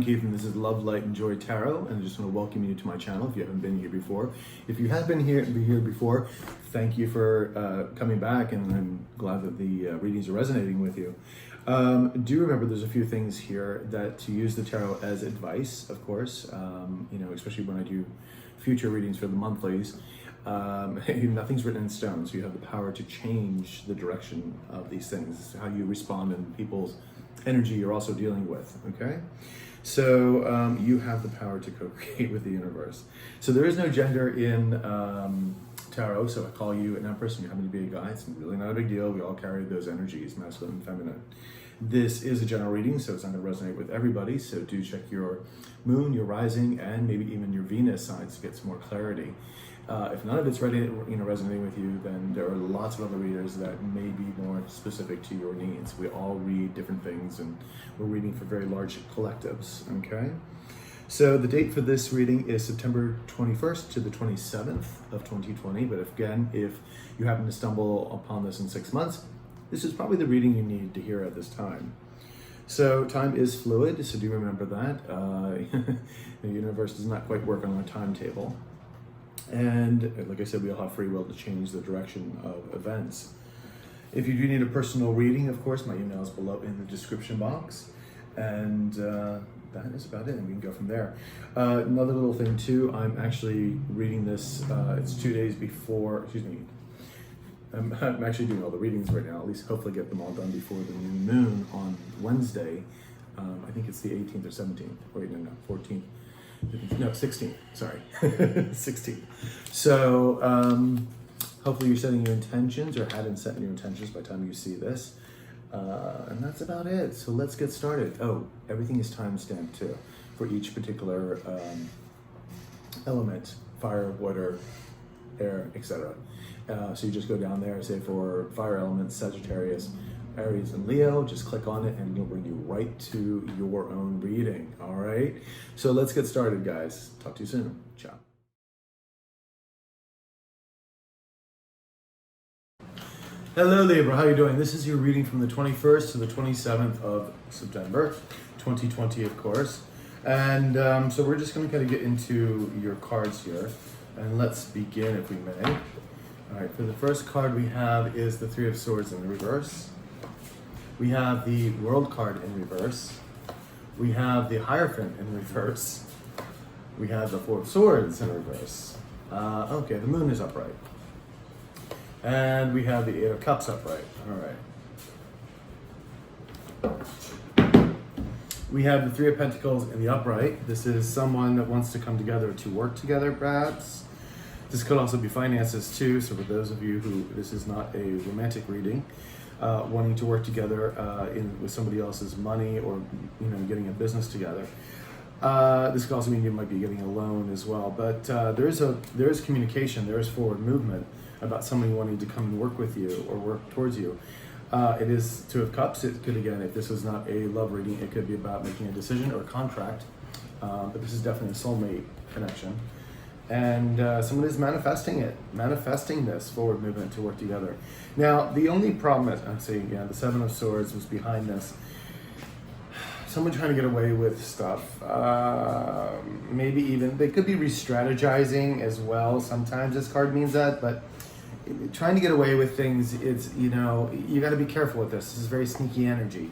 Keith, and this is Love, Light, and Joy Tarot, and I just want to welcome you to my channel if you haven't been here before. If you have been here before, thank you for coming back, and I'm glad that the readings are resonating with you. Do remember there's a few things here that to use the tarot as advice, of course, you know, especially when I do future readings for the monthlies. Nothing's written in stone, so you have the power to change the direction of these things, how you respond and people's energy you're also dealing with, okay? So you have the power to co-create with the universe. So there is no gender in tarot, so I call you an empress and you happen to be a guy. It's really not a big deal. We all carry those energies, masculine and feminine. This is a general reading, so it's not going to resonate with everybody, so do check your moon, your rising, and maybe even your Venus signs to get some more clarity. If none of it's resonating with you, then there are lots of other readers that may be more specific to your needs. We all read different things, and we're reading for very large collectives, okay? So the date for this reading is September 21st to the 27th of 2020, but if you happen to stumble upon this in 6 months, this is probably the reading you need to hear at this time. So time is fluid, so do remember that. The universe does not quite work on a timetable. And like I said, we all have free will to change the direction of events. If you do need a personal reading, of course, my email is below in the description box. And that is about it, and we can go from there. Another little thing too, I'm actually reading this, it's 2 days before, excuse me, I'm actually doing all the readings right now, at least hopefully get them all done before the new moon on Wednesday. I think it's the 18th or 17th, wait, no, 14th. No, 16th, sorry, 16th. So hopefully you're setting your intentions or hadn't set your intentions by the time you see this. And that's about it. So let's get started. Oh, everything is time-stamped too for each particular element, fire, water, air, etc. So you just go down there, say for fire elements, Sagittarius, Aries, and Leo, just click on it and it'll bring you right to your own reading, all right? So let's get started, guys. Talk to you soon. Ciao. Hello, Libra. How are you doing? This is your reading from the 21st to the 27th of September, 2020, of course. And so we're just going to kind of get into your cards here. And let's begin, if we may. All right, for the first card we have is the Three of Swords in the reverse. We have the World card in reverse. We have the Hierophant in reverse. We have the Four of Swords in reverse. Okay, the Moon is upright. And we have the Eight of Cups upright. All right. We have the Three of Pentacles in the upright. This is someone that wants to come together to work together, perhaps. This could also be finances too. So for those of you who this is not a romantic reading, wanting to work together with somebody else's money, or getting a business together. This could also mean you might be getting a loan as well. But there is communication, there is forward movement about somebody wanting to come and work with you or work towards you. It is Two of Cups. It could, again, if this was not a love reading, it could be about making a decision or a contract. But this is definitely a soulmate connection. And someone is manifesting this forward movement to work together. Now, the only problem is, I'm saying, the Seven of Swords was behind this. Someone trying to get away with stuff. Maybe even, they could be re-strategizing as well. Sometimes this card means that, but trying to get away with things, it's, you got to be careful with this. This is very sneaky energy.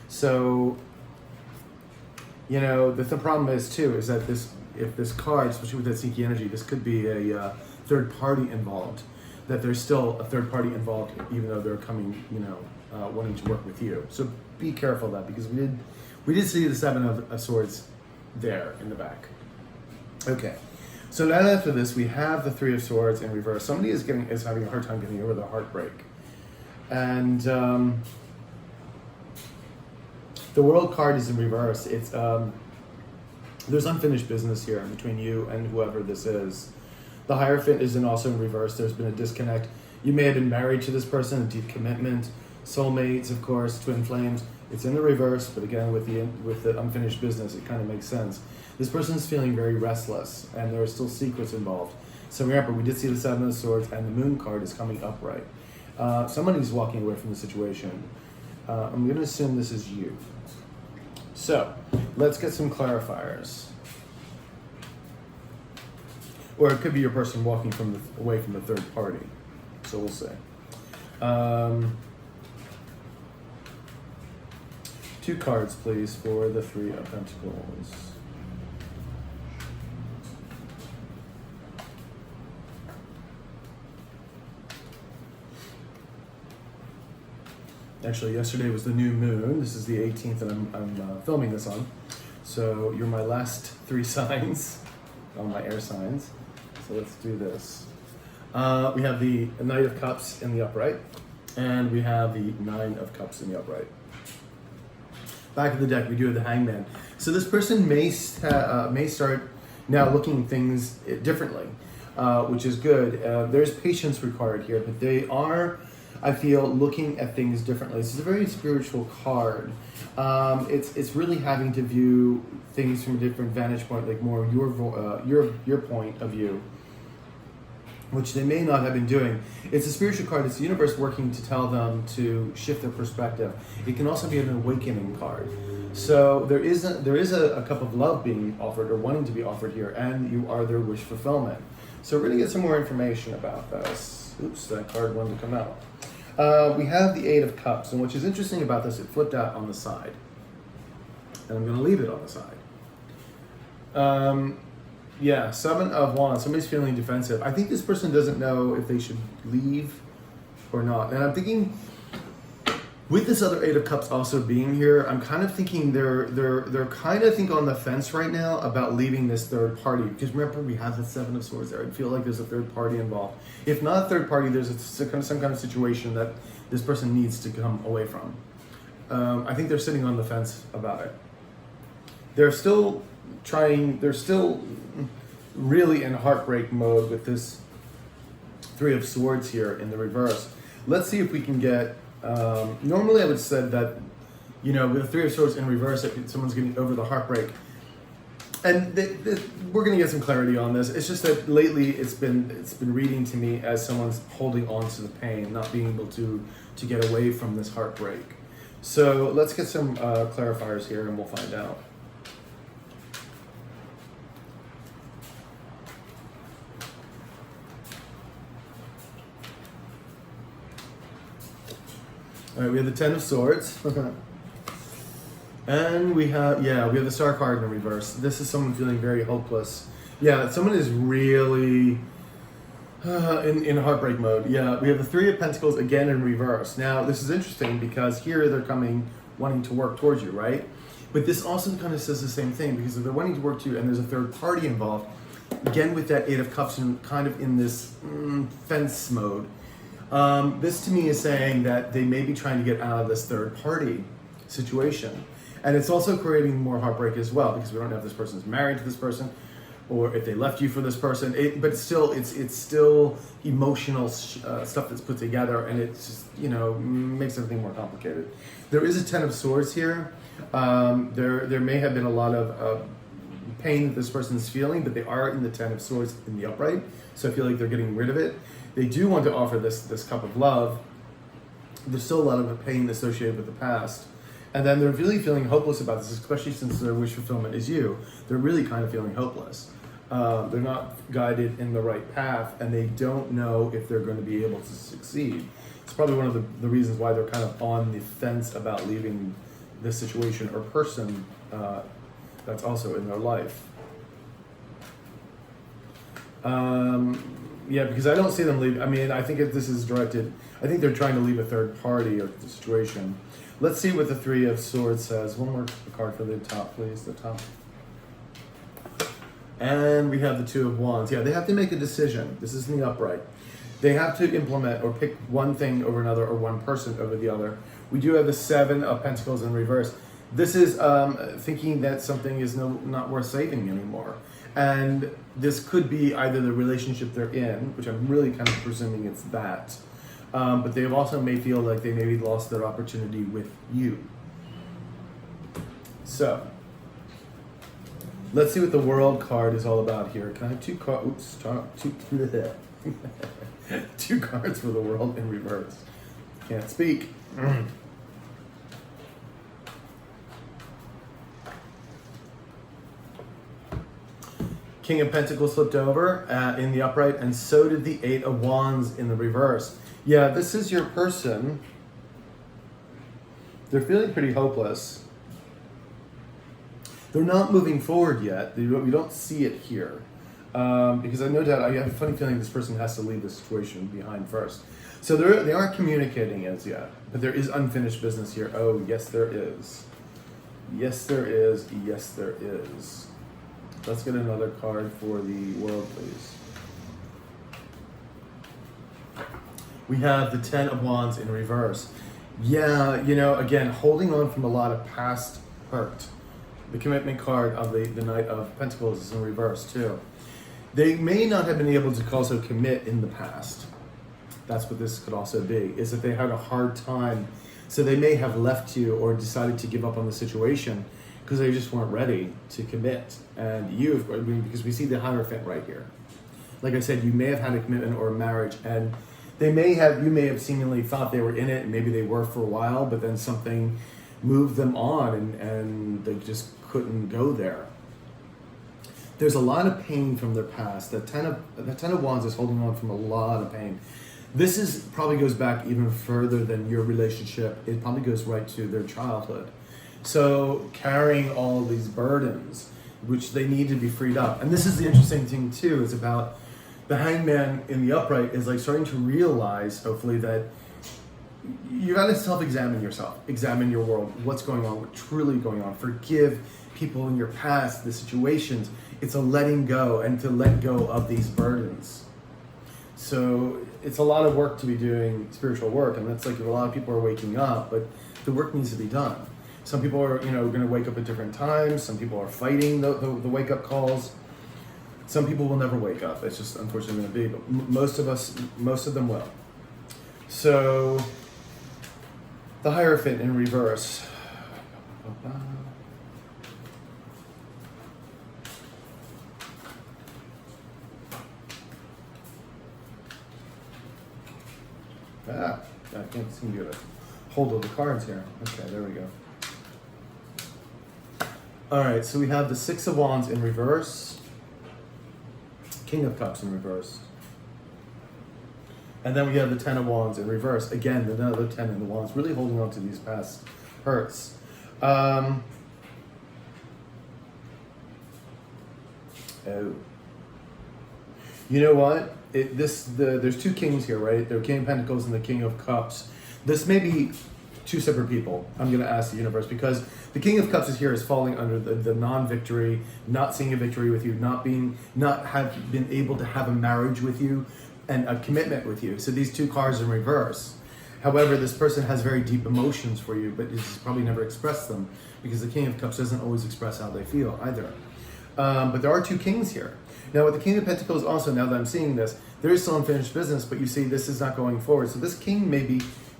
So, the problem is too, is that if this card, especially with that sneaky energy, this could be a third party involved, that there's still a third party involved, even though they're coming, wanting to work with you. So be careful of that, because we did see the Seven of Swords there in the back. Okay, so now after this, we have the Three of Swords in reverse. Somebody is having a hard time getting over the heartbreak. And the World card is in reverse. It's there's unfinished business here between you and whoever this is. The Hierophant is also in reverse. There's been a disconnect. You may have been married to this person, a deep commitment, soulmates, of course, twin flames. It's in the reverse, but again, with the unfinished business, it kind of makes sense. This person is feeling very restless, and there are still secrets involved. So remember, we did see the Seven of Swords, and the Moon card is coming upright. Somebody's walking away from the situation. I'm going to assume this is you. So let's get some clarifiers. Or it could be your person walking away from the third party. So we'll see. 2 cards, please, for the 3 of Pentacles. Actually, yesterday was the new moon. This is the 18th that I'm filming this on. So you're my last 3 signs on my air signs. So let's do this. We have the Knight of Cups in the upright, and we have the 9 of Cups in the upright. Back of the deck, we do have the Hangman. So this person may start now looking at things differently, which is good. There's patience required here, but they are, I feel, looking at things differently. This is a very spiritual card. It's really having to view things from a different vantage point, like more your point of view, which they may not have been doing. It's a spiritual card. It's the universe working to tell them to shift their perspective. It can also be an awakening card. So there is a cup of love being offered or wanting to be offered here, and you are their wish fulfillment. So we're going to get some more information about this. Oops, that card wanted to come out. We have the 8 of Cups, and which is interesting about this, it flipped out on the side. And I'm going to leave it on the side. Yeah, 7 of Wands. Somebody's feeling defensive. I think this person doesn't know if they should leave or not. And I'm thinking, with this other 8 of Cups also being here, I'm kind of thinking they're kind of on the fence right now about leaving this third party. Because remember, we have the 7 of Swords there. I feel like there's a third party involved. If not a third party, there's some kind of situation that this person needs to come away from. I think they're sitting on the fence about it. They're still really in heartbreak mode with this 3 of Swords here in the reverse. Let's see if we can get, normally I would have said that, with the 3 of Swords in reverse, if someone's getting over the heartbreak. And we're going to get some clarity on this. It's just that lately it's been reading to me as someone's holding on to the pain, not being able to get away from this heartbreak. So let's get some clarifiers here and we'll find out. All right, we have the 10 of Swords. And we have the Star card in the reverse. This is someone feeling very hopeless. Yeah, someone is really in heartbreak mode. Yeah, we have the 3 of Pentacles again in reverse. Now, this is interesting because here they're wanting to work towards you, right? But this also kind of says the same thing, because if they're wanting to work to you and there's a third party involved, again with that 8 of Cups and kind of in this fence mode, this to me is saying that they may be trying to get out of this third party situation. And it's also creating more heartbreak as well, because we don't know if this person is married to this person or if they left you for this person. But still, it's still emotional stuff that's put together, and it's just, makes everything more complicated. There is a 10 of Swords here. There may have been a lot of pain that this person is feeling, but they are in the 10 of Swords in the upright. So I feel like they're getting rid of it. They do want to offer this cup of love. There's still a lot of pain associated with the past. And then they're really feeling hopeless about this, especially since their wish fulfillment is you. They're really kind of feeling hopeless. They're not guided in the right path, and they don't know if they're going to be able to succeed. It's probably one of the reasons why they're kind of on the fence about leaving this situation or person that's also in their life. Yeah, because I don't see them leave. I mean, I think if this is directed, I think they're trying to leave a third party or the situation. Let's see what the 3 of Swords says. One more card for the top, please. The top. And we have the 2 of Wands. Yeah, they have to make a decision. This is in the upright. They have to implement or pick one thing over another or one person over the other. We do have the 7 of Pentacles in reverse. This is thinking that something is not worth saving anymore. And this could be either the relationship they're in, which I'm really kind of presuming it's that, but they also may feel like they maybe lost their opportunity with you. So, let's see what the World card is all about here. Can I have 2 cards? Two cards for the World in reverse. Can't speak. King of Pentacles flipped over in the upright, and so did the Eight of Wands in the reverse. Yeah, this is your person. They're feeling pretty hopeless. They're not moving forward yet. We don't see it here. Because I have a funny feeling this person has to leave the situation behind first. So they aren't communicating as yet, but there is unfinished business here. Oh, yes, there is. Yes, there is. Yes, there is. Let's get another card for the world, please. We have the Ten of Wands in reverse. Yeah, again, holding on from a lot of past hurt. The commitment card of the Knight of Pentacles is in reverse too. They may not have been able to also commit in the past. That's what this could also be, is that they had a hard time. So they may have left you or decided to give up on the situation because they just weren't ready to commit. And because we see the Hierophant right here. Like I said, you may have had a commitment or a marriage, and you may have seemingly thought they were in it, and maybe they were for a while, but then something moved them on and they just couldn't go there. There's a lot of pain from their past. The Ten of Wands is holding on from a lot of pain. This probably goes back even further than your relationship. It probably goes right to their childhood. So carrying all these burdens, which they need to be freed up. And this is the interesting thing too, is about the Hangman in the upright is like starting to realize, hopefully, that you got to self-examine yourself, examine your world, what's going on, what's truly going on. Forgive people in your past, the situations. It's a letting go, and to let go of these burdens. So it's a lot of work to be doing spiritual work, and that's like a lot of people are waking up, but the work needs to be done. Some people are, going to wake up at different times. Some people are fighting the wake-up calls. Some people will never wake up. It's just unfortunately going to be, but most of them will. So the Hierophant in reverse. I can't seem to get a hold of the cards here. Okay, there we go. All right, so we have the Six of Wands in reverse, King of Cups in reverse, and then we have the Ten of Wands in reverse. Again, another Ten in the Wands, really holding on to these past hurts. Oh. You know what? There's two kings here, right? There are King of Pentacles and the King of Cups. This may be two separate people. I'm going to ask the universe, because the King of Cups is falling under the non-victory, not seeing a victory with you, not have been able to have a marriage with you and a commitment with you. So these two cards are in reverse. However, this person has very deep emotions for you, but has probably never expressed them, because the King of Cups doesn't always express how they feel either. But there are two kings here. Now, with the King of Pentacles also, now that I'm seeing this, there is still unfinished business, but you see this is not going forward. So this king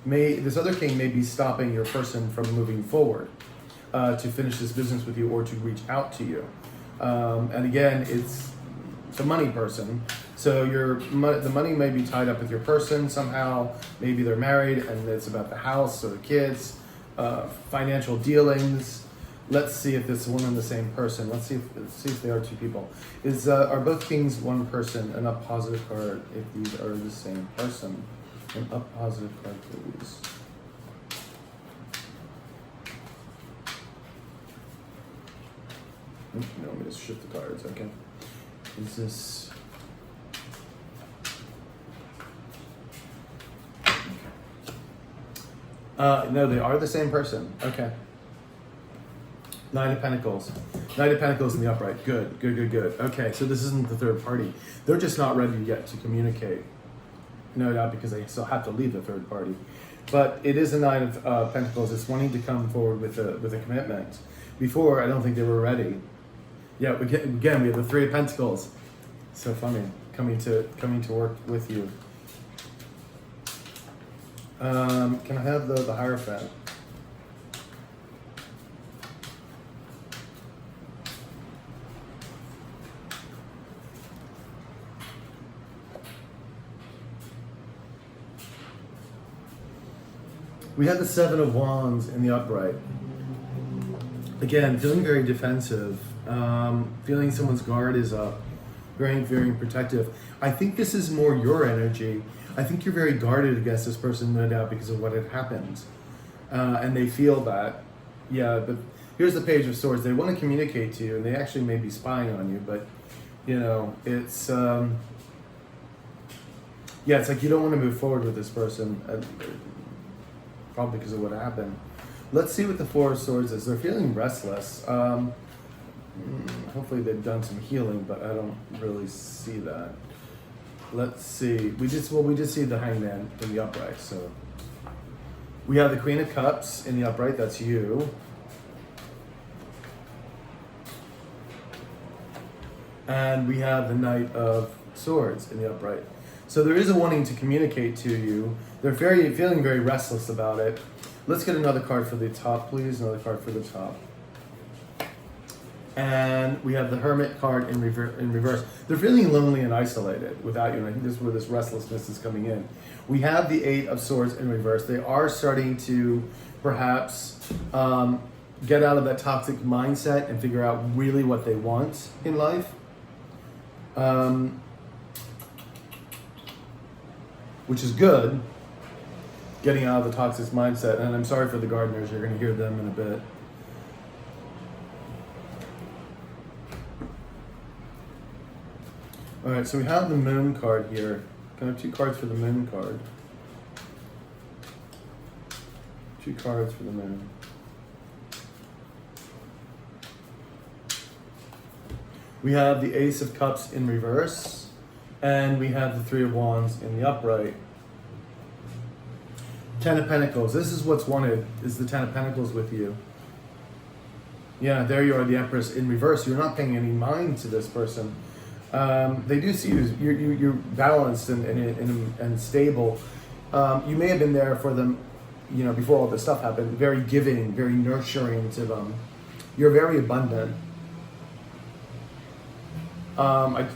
this other king may be stopping your person from moving forward to finish this business with you or to reach out to you. And again, it's a money person. So the money may be tied up with your person somehow. Maybe they're married and it's about the house or the kids, financial dealings. Let's see if this is one and the same person. Let's see if they are two people. Are both kings one person? An up positive card if these are the same person. An up positive card, please. No, let me just shift the cards. Okay. Is this? No, they are the same person. Okay. Nine of Pentacles. Knight of Pentacles in the upright. Good. Okay, so this isn't the third party. They're just not ready yet to communicate. No doubt, because they still have to leave the third party. But it is a Nine of Pentacles. It's wanting to come forward with a commitment. Before, I don't think they were ready. Yeah, again, we have the Three of Pentacles. So funny, coming to work with you. Can I have the Hierophant? We have the Seven of Wands in the upright. Again, feeling very defensive, feeling someone's guard is up. very, very protective. I think this is more your energy. I think you're very guarded against this person, no doubt, because of what had happened. And they feel that. Yeah, but here's the Page of Swords. They want to communicate to you, and they actually may be spying on you, but, you know, it's... yeah, it's like you don't want to move forward with this person, probably because of what happened. Let's see what the Four of Swords is. They're feeling restless. Hopefully they've done some healing, but I don't really see that. Let's see. We just see the Hangman in the upright. So we have the Queen of Cups in the upright. That's you. And we have the Knight of Swords in the upright. So there is a wanting to communicate to you. They're feeling very restless about it. Let's get another card for the top, please. Another card for the top. And we have the Hermit card in reverse. They're feeling lonely and isolated without you, and I think this is where this restlessness is coming in. We have the Eight of Swords in reverse. They are starting to perhaps get out of that toxic mindset and figure out really what they want in life. Which is good, getting out of the toxic mindset. And I'm sorry for the gardeners, you're going to hear them in a bit. All right, so we have the Moon card here. Can I have 2 cards for the Moon card? 2 cards for the Moon. We have the Ace of Cups in reverse. And we have the Three of Wands in the upright. 10 of Pentacles. This is what's wanted, is the 10 of Pentacles with you. Yeah, there you are, the Empress in reverse. You're not paying any mind to this person. They do see you. You're balanced and stable. You may have been there for them, you know, before all this stuff happened. Very giving, very nurturing to them. You're very abundant.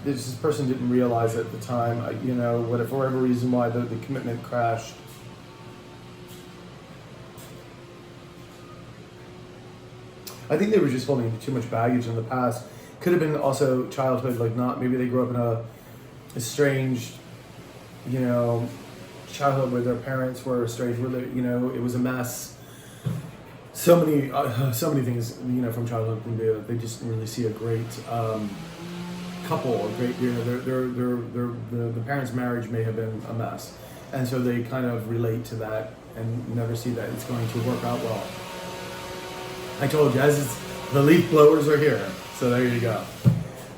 This person didn't realize at the time, you know, for whatever reason why the commitment crashed. I think they were just holding too much baggage in the past. Could have been also childhood, like maybe they grew up in a estranged, you know, childhood where their parents were estranged, where they, you know, it was a mess. So many things, you know, from childhood can be. They just didn't really see a great couple, a great, you know, the parents' marriage may have been a mess, and so they kind of relate to that and never see that it's going to work out well. I told you, the leaf blowers are here, so there you go.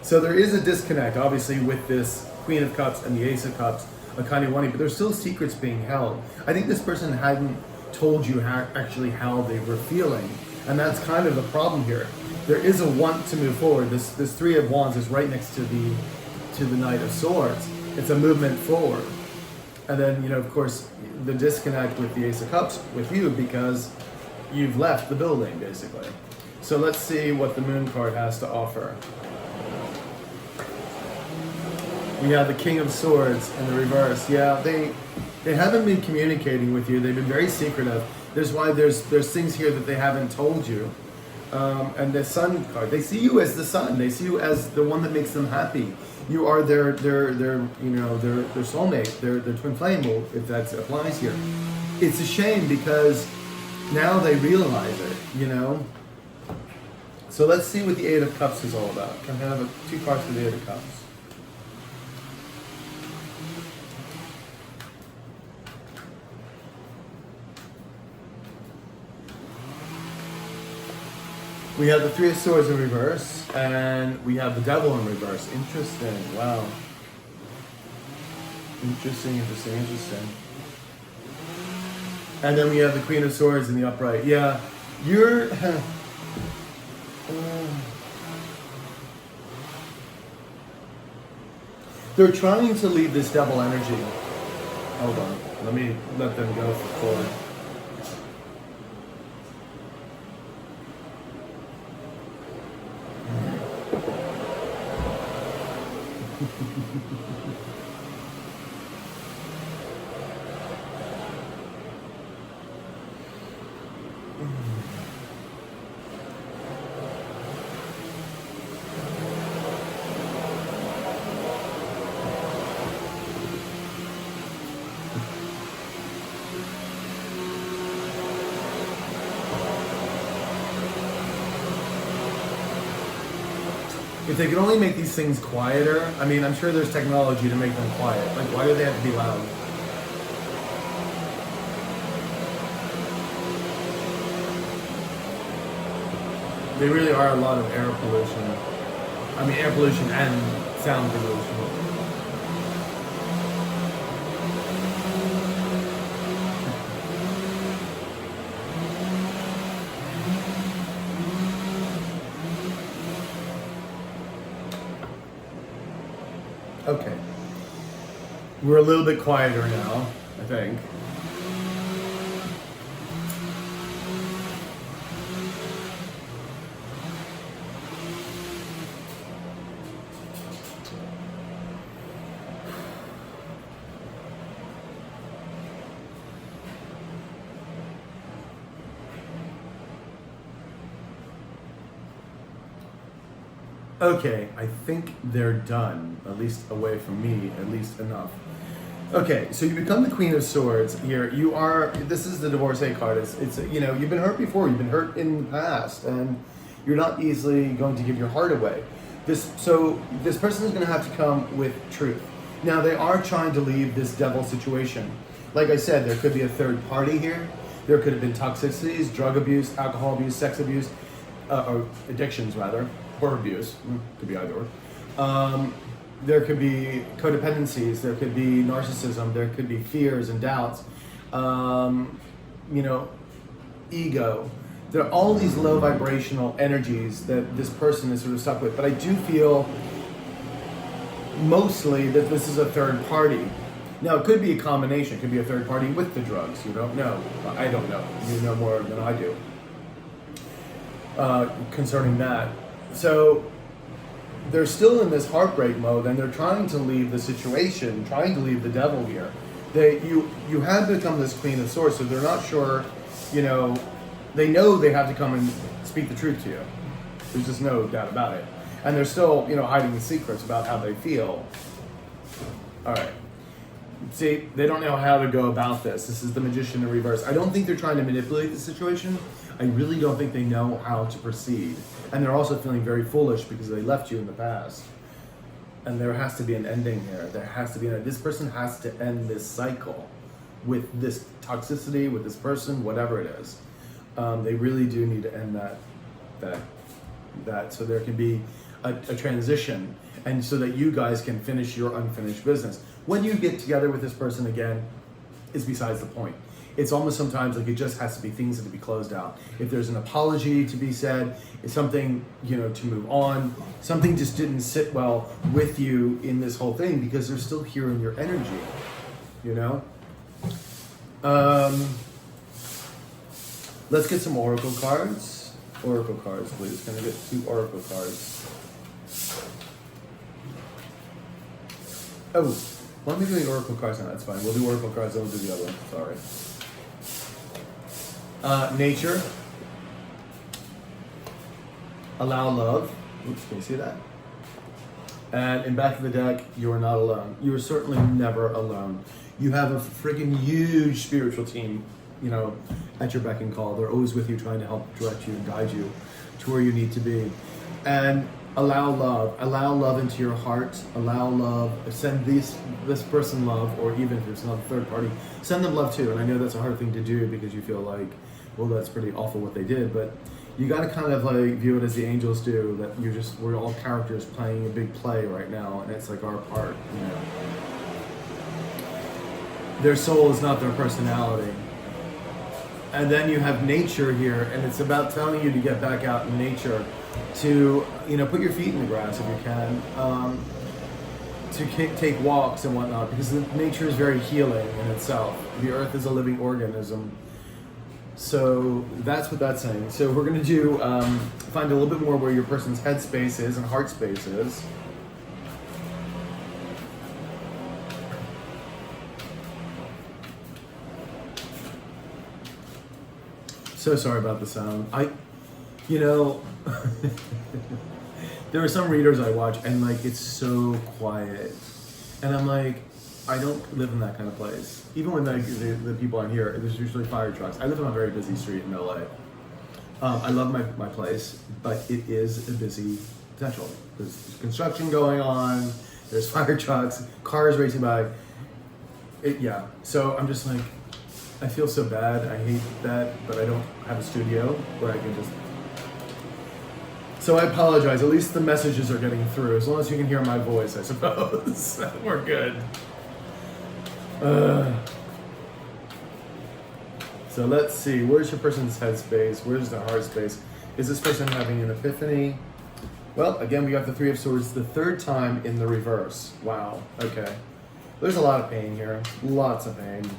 So there is a disconnect, obviously, with this Queen of Cups and the Ace of Cups, a kind of wanting, but there's still secrets being held. I think this person hadn't told you how they were feeling, and that's kind of the problem here. There is a want to move forward. This Three of Wands is right next to the Knight of Swords. It's a movement forward. And then, you know, of course, the disconnect with the Ace of Cups with you because you've left the building, basically. So let's see what the Moon card has to offer. We have the King of Swords in the reverse. Yeah, they haven't been communicating with you. They've been very secretive. There's things here that they haven't told you. And the Sun card, they see you as the sun. They see you as the one that makes them happy. You are their soulmate, their twin flame, if that applies here. It's a shame because now they realize it, you know. So let's see what the Eight of Cups is all about. Can I have 2 cards for the Eight of Cups? We have the Three of Swords in reverse, and we have the Devil in reverse. Interesting. Wow. Interesting. And then we have the Queen of Swords in the upright. Yeah, you're... they're trying to leave this devil energy. Hold on. Let me let them go forward. If they could only make these things quieter, I mean, I'm sure there's technology to make them quiet. Like, why do they have to be loud? They really are a lot of air pollution. I mean, air pollution and sound pollution. Okay. We're a little bit quieter now, I think. Okay, I think they're done, at least away from me, at least enough. Okay, so you become the Queen of Swords here. You are, this is the divorcee card. It's you know, you've been hurt before, you've been hurt in the past, and you're not easily going to give your heart away. So this person is going to have to come with truth. Now, they are trying to leave this devil situation. Like I said, there could be a third party here. There could have been toxicities, drug abuse, alcohol abuse, sex abuse, or addictions rather. Or abuse, could be either. There could be codependencies, there could be narcissism, there could be fears and doubts, you know, ego. There are all these low vibrational energies that this person is sort of stuck with. But I do feel mostly that this is a third party. Now, it could be a combination. It could be a third party with the drugs. You don't know. I don't know. You know more than I do concerning that. So they're still in this heartbreak mode, and they're trying to leave the situation, trying to leave the devil here. You have become this Queen of Swords, so they're not sure, you know, they know they have to come and speak the truth to you. There's just no doubt about it. And they're still, you know, hiding the secrets about how they feel. All right. See, they don't know how to go about this. This is the Magician in reverse. I don't think they're trying to manipulate the situation. I really don't think they know how to proceed. And they're also feeling very foolish because they left you in the past. And there has to be an ending here. There has to be this person has to end this cycle with this toxicity, with this person, whatever it is. They really do need to end that so there can be a transition, and so that you guys can finish your unfinished business. When you get together with this person again, is besides the point. It's almost sometimes like it just has to be things that to be closed out. If there's an apology to be said, it's something, you know, to move on. Something just didn't sit well with you in this whole thing because they're still here in your energy, you know? Let's get some oracle cards. Oracle cards, please. Can I get 2 oracle cards? Oh, why don't we do the oracle cards now? That's fine. We'll do oracle cards, then we'll do the other one. Sorry. Nature. Allow love. Oops, can you see that? And in back of the deck, you are not alone. You are certainly never alone. You have a freaking huge spiritual team, you know, at your beck and call. They're always with you, trying to help direct you and guide you to where you need to be. And allow love into your heart. Allow love. Send this person love, or even if it's not a third party, send them love too. And I know that's a hard thing to do because you feel like, well, that's pretty awful what they did, but you got to kind of like view it as the angels do, that we're all characters playing a big play right now, and it's like our part, you know. Their soul is not their personality. And then you have nature here, and it's about telling you to get back out in nature, to, you know, put your feet in the grass if you can, to take walks and whatnot, because nature is very healing in itself. The earth is a living organism. So that's what that's saying. So we're going to do, find a little bit more where your person's head space is and heart space is. So sorry about the sound. You know, there are some readers I watch and like, it's so quiet. And I'm like, I don't live in that kind of place. Even when the people on here, there's usually fire trucks. I live on a very busy street in LA. I love my place, but it is a busy Potential. There's construction going on. There's fire trucks, cars racing by. Yeah. So I'm just like, I feel so bad. I hate that, but I don't have a studio where I can just. So I apologize. At least the messages are getting through. As long as you can hear my voice, I suppose. We're good. So let's see. Where's your person's headspace? Where's the heart space? Is this person having an epiphany? Well, again, we got the Three of Swords the third time in the reverse. Wow. Okay. There's a lot of pain here. Lots of pain.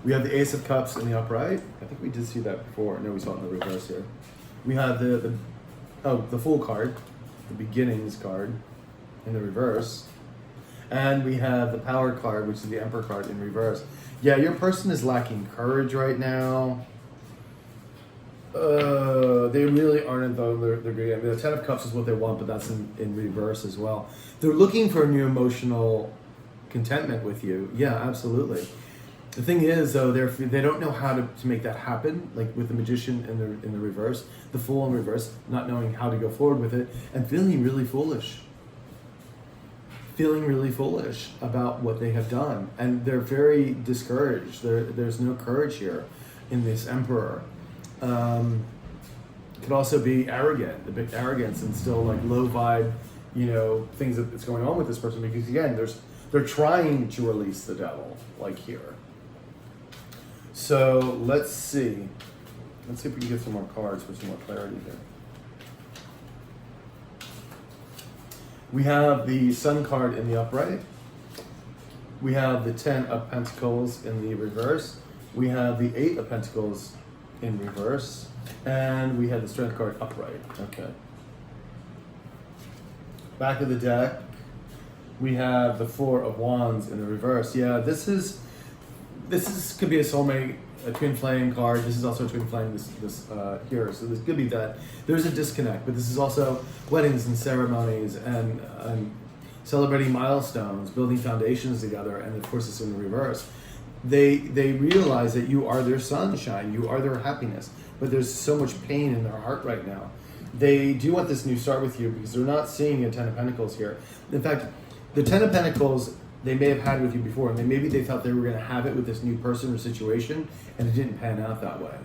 We have the Ace of Cups in the upright. I think we did see that before. No, we saw it in the reverse here. We have the Fool card, the Beginnings card in the reverse. And we have the Power card, which is the Emperor card in reverse. Yeah, your person is lacking courage right now. They really aren't, though. They're great. I mean, the Ten of Cups is what they want, but that's in reverse as well. They're looking for a new emotional contentment with you. Yeah, absolutely. The thing is, though, they don't know how to make that happen. Like with the Magician in the reverse, the Fool in reverse, not knowing how to go forward with it, and feeling really foolish. Feeling really foolish about what they have done, and they're very discouraged. There's no courage here in this Emperor. Could also be arrogant, a bit arrogance, and still like low vibe, things that's going on with this person, because again, they're trying to release the devil, like here. So let's see if we can get some more cards for some more clarity here. We have the Sun card in the upright. We have the 10 of Pentacles in the reverse. We have the 8 of Pentacles in reverse. And we have the Strength card upright. Okay. Back of the deck, we have the 4 of Wands in the reverse. Yeah, this could be a soulmate, a twin flame card. This is also a twin flame this here. So this could be that there's a disconnect, but this is also weddings and ceremonies and celebrating milestones, building foundations together, and of course it's in the reverse. They realize that you are their sunshine, you are their happiness, but there's so much pain in their heart right now. They do want this new start with you because they're not seeing a 10 of Pentacles here. In fact, the 10 of Pentacles they may have had with you before, and maybe they thought they were going to have it with this new person or situation, and it didn't pan out that way.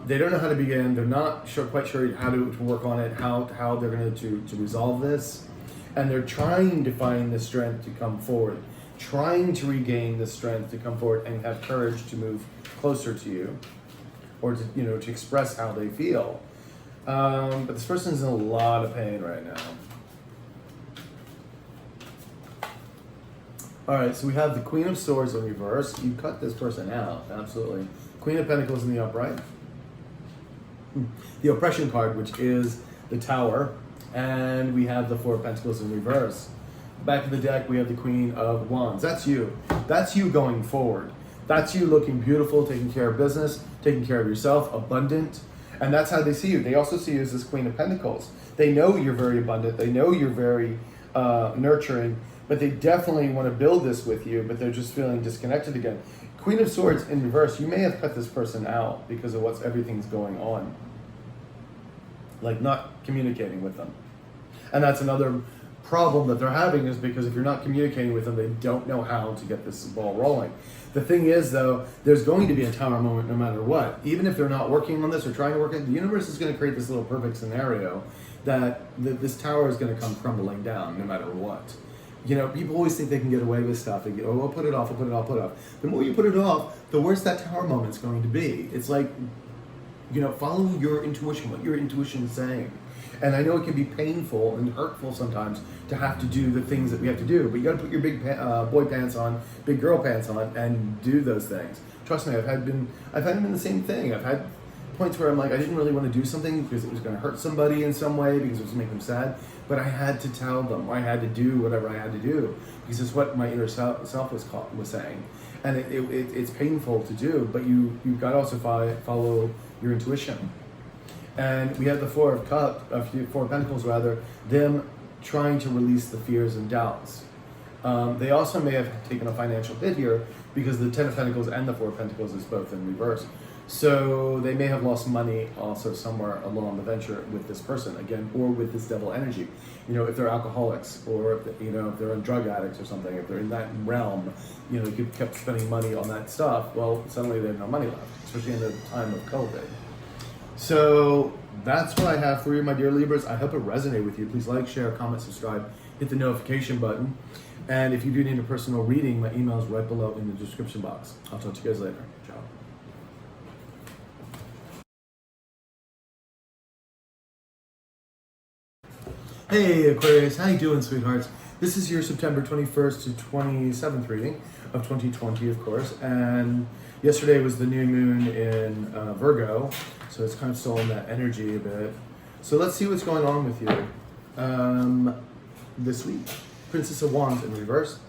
They don't know how to begin. They're not quite sure how to work on it, how they're going to resolve this, and they're trying to find the strength to come forward, trying to regain the strength to come forward and have courage to move closer to you, or to express how they feel. But this person's in a lot of pain right now. All right, so we have the Queen of Swords in reverse. You cut this person out, absolutely. Queen of Pentacles in the upright. The Oppression card, which is the Tower. And we have the 4 of Pentacles in reverse. Back of the deck, we have the Queen of Wands. That's you. That's you going forward. That's you looking beautiful, taking care of business, taking care of yourself, abundant. And that's how they see you. They also see you as this Queen of Pentacles. They know you're very abundant. They know you're very nurturing. But they definitely want to build this with you, but they're just feeling disconnected again. Queen of Swords in reverse, you may have cut this person out because of everything's going on. Like not communicating with them. And that's another problem that they're having, is because if you're not communicating with them, they don't know how to get this ball rolling. The thing is, though, there's going to be a tower moment no matter what. Even if they're not working on this or trying to work it, the universe is going to create this little perfect scenario that this tower is going to come crumbling down no matter what. People always think they can get away with stuff. They go, I'll put it off, I'll put it off, put it off. The more you put it off, the worse that tower moment's going to be. It's like, follow your intuition, what your intuition is saying. And I know it can be painful and hurtful sometimes to have to do the things that we have to do, but you got to put your big boy pants on, big girl pants on, and do those things. Trust me, I've had them in the same thing. I've had points where I'm like, I didn't really want to do something because it was going to hurt somebody in some way, because it was going to make them sad, but I had to tell them, I had to do whatever I had to do, because it's what my inner self was saying. And it's painful to do, but you've got to also follow your intuition. And we have the 4 of Pentacles, them trying to release the fears and doubts. They also may have taken a financial hit here because the 10 of Pentacles and the 4 of Pentacles is both in reverse. So they may have lost money also somewhere along the venture with this person again, or with this devil energy. You know, if they're alcoholics, or if, you know, if they're drug addicts or something, if they're in that realm, you know, they kept spending money on that stuff. Well, suddenly they have no money left, especially in the time of COVID. So that's what I have for you, my dear Libras. I hope it resonated with you. Please like, share, comment, subscribe, hit the notification button. And if you do need a personal reading, my email is right below in the description box. I'll talk to you guys later. Ciao. Hey Aquarius, how you doing, sweethearts? This is your September 21st to 27th reading of 2020, of course. And yesterday was the new moon in Virgo, so it's kind of still in that energy a bit. So let's see what's going on with you this week. Princess of Wands in reverse.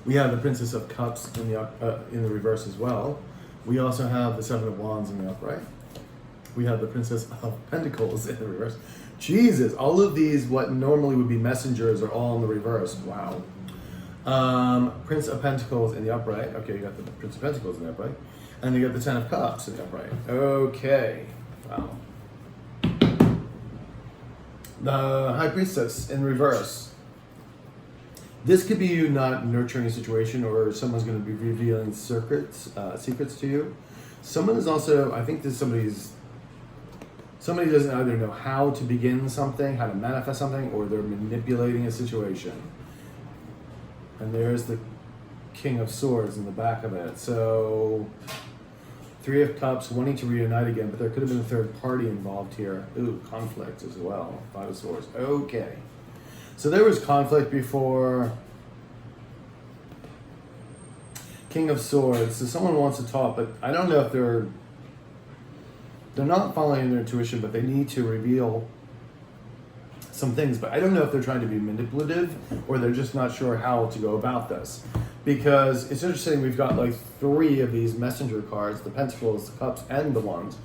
We have the Princess of Cups in the reverse as well. We also have the Seven of Wands in the upright. We have the Princess of Pentacles in the reverse. Jesus, all of these, what normally would be messengers, are all in the reverse. Wow. Prince of Pentacles in the upright. Okay, you got the Prince of Pentacles in the upright. And you got the Ten of Cups in the upright. Okay. Wow. The High Priestess in reverse. This could be you not nurturing a situation, or someone's going to be revealing secrets to you. Someone is also, I think this somebody doesn't either know how to begin something, how to manifest something, or they're manipulating a situation. And there's the King of Swords in the back of it. So, Three of Cups, wanting to reunite again, but there could have been a third party involved here. Ooh, conflict as well. Five of Swords. Okay. So there was conflict before. King of Swords. So someone wants to talk, but I don't know if they're not following their intuition, but they need to reveal some things. But I don't know if they're trying to be manipulative, or they're just not sure how to go about this. Because it's interesting, we've got like three of these messenger cards, the Pentacles, the Cups, and the Wands,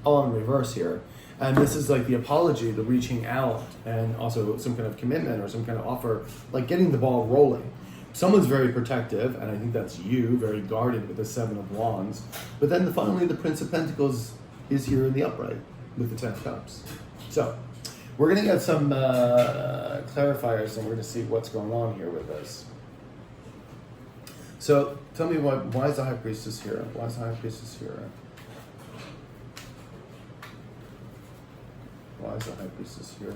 all in reverse here. And this is like the apology, the reaching out, and also some kind of commitment or some kind of offer, like getting the ball rolling. Someone's very protective, and I think that's you, very guarded with the Seven of Wands. But then finally the Prince of Pentacles is here in the upright with the Ten of Cups. So we're going to get some clarifiers, and we're going to see what's going on here with this. So tell me, why is the High Priestess here? Why is the High Priestess here? Why is the High Priestess here?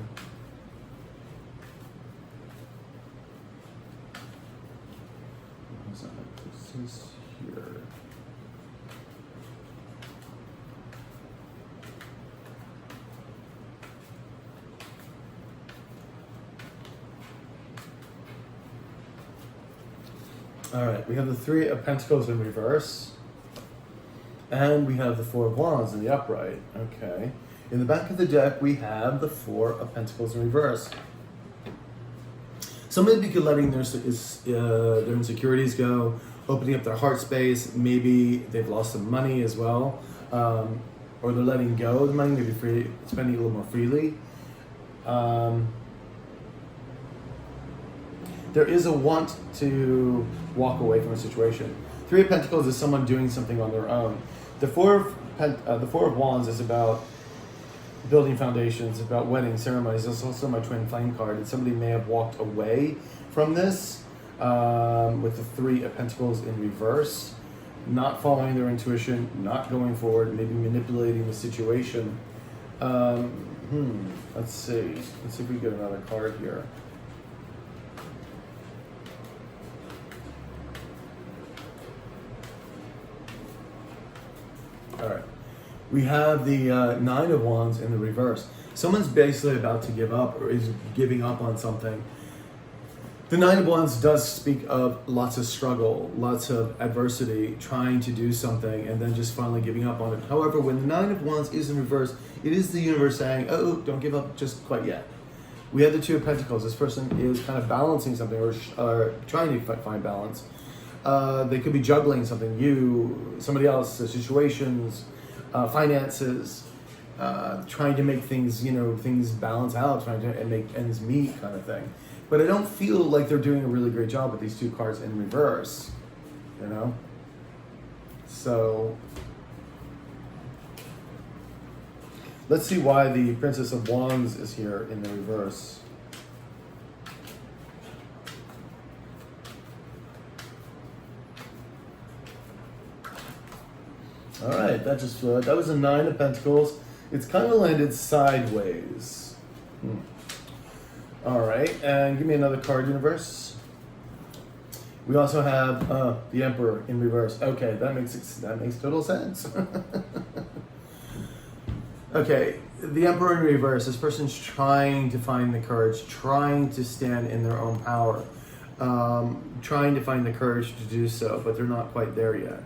Why is the High Priestess here? All right, we have the Three of Pentacles in reverse, and we have the Four of Wands in the upright. Okay. In the back of the deck, we have the Four of Pentacles in reverse. Somebody could be letting their insecurities go, opening up their heart space. Maybe they've lost some money as well, or they're letting go of the money, maybe spending a little more freely. There is a want to walk away from a situation. Three of Pentacles is someone doing something on their own. The Four of Wands is about building foundations, about wedding ceremonies. That's also my twin flame card, and somebody may have walked away from this with the Three of Pentacles in reverse, not following their intuition, not going forward, maybe manipulating the situation. Let's see if we get another card here. All right, we have the Nine of Wands in the reverse. Someone's basically about to give up, or is giving up on something. The Nine of Wands does speak of lots of struggle, lots of adversity, trying to do something, and then just finally giving up on it. However, when the Nine of Wands is in reverse, it is the universe saying, oh, don't give up just quite yet. We have the Two of Pentacles. This person is kind of balancing something, or trying to find balance. They could be juggling something, somebody else, situations, finances, trying to make things, things balance out, trying to make ends meet kind of thing. But I don't feel like they're doing a really great job with these two cards in reverse, So Let's see why the Princess of Wands is here in the reverse. All right, that just that was a 9 of Pentacles. It's kind of landed sideways. All right, and give me another card, universe. We also have the Emperor in reverse. Okay, that makes total sense. Okay, the Emperor in reverse. This person's trying to find the courage, trying to stand in their own power, trying to find the courage to do so, but they're not quite there yet.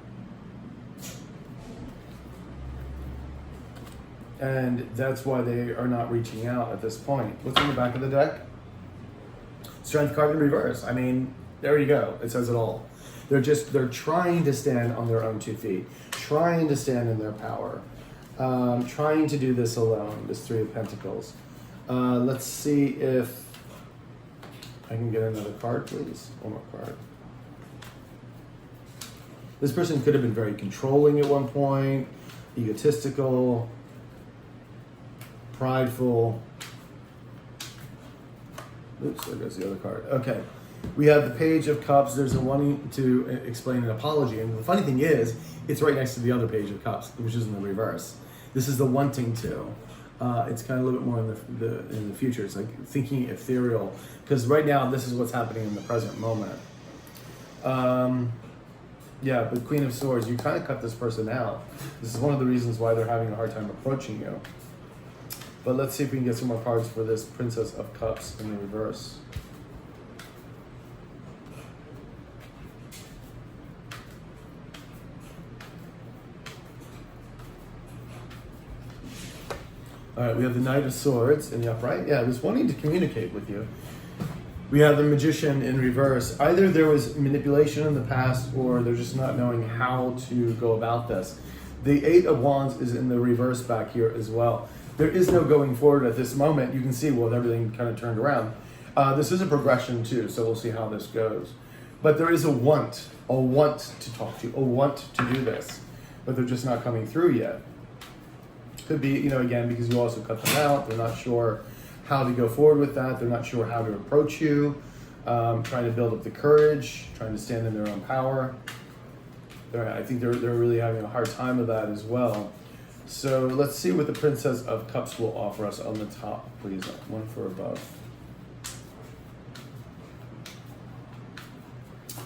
And that's why they are not reaching out at this point. What's in the back of the deck? Strength card in reverse. I mean, there you go. It says it all. They're trying to stand on their own 2 feet, trying to stand in their power, trying to do this alone, this 3 of Pentacles. Let's see if I can get another card, please. One more card. This person could have been very controlling at one point, egotistical, prideful. Oops, there goes the other card. Okay. We have the Page of Cups. There's a wanting to explain an apology. And the funny thing is, it's right next to the other Page of Cups, which is in the reverse. This is the wanting to. It's kind of a little bit more in the future. It's like thinking ethereal. Because right now, this is what's happening in the present moment. Yeah, but Queen of Swords, you kind of cut this person out. This is one of the reasons why they're having a hard time approaching you. But let's see if we can get some more cards for this Princess of Cups in the reverse. All right, we have the Knight of Swords in the upright. Yeah, I was wanting to communicate with you. We have the Magician in reverse. Either there was manipulation in the past or they're just not knowing how to go about this. The 8 of Wands is in the reverse back here as well. There is no going forward at this moment. You can see, well, everything kind of turned around. This is a progression too, so we'll see how this goes. But there is a want to talk to you, a want to do this, but they're just not coming through yet. Could be, you know, again, because you also cut them out. They're not sure how to go forward with that. They're not sure how to approach you, trying to build up the courage, trying to stand in their own power. I think they're really having a hard time with that as well. So let's see what the Princess of Cups will offer us on the top, please. One for above.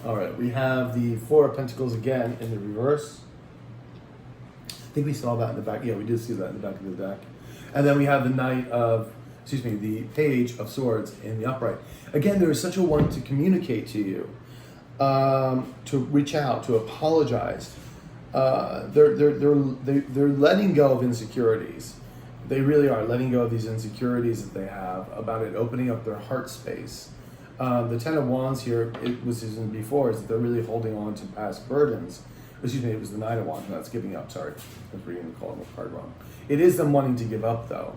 All right, we have the 4 of Pentacles again in the reverse. I think we saw that in the back. Yeah, we did see that in the back of the deck. And then we have the Page of Swords in the upright. Again, there is such a want to communicate to you, to reach out, to apologize. They're letting go of insecurities. They really are letting go of these insecurities that they have about it opening up their heart space. The 10 of Wands here, it was in before, is that they're really holding on to past burdens. Excuse me, it was the 9 of Wands, that's giving up, sorry. I was reading the card wrong. It is them wanting to give up though.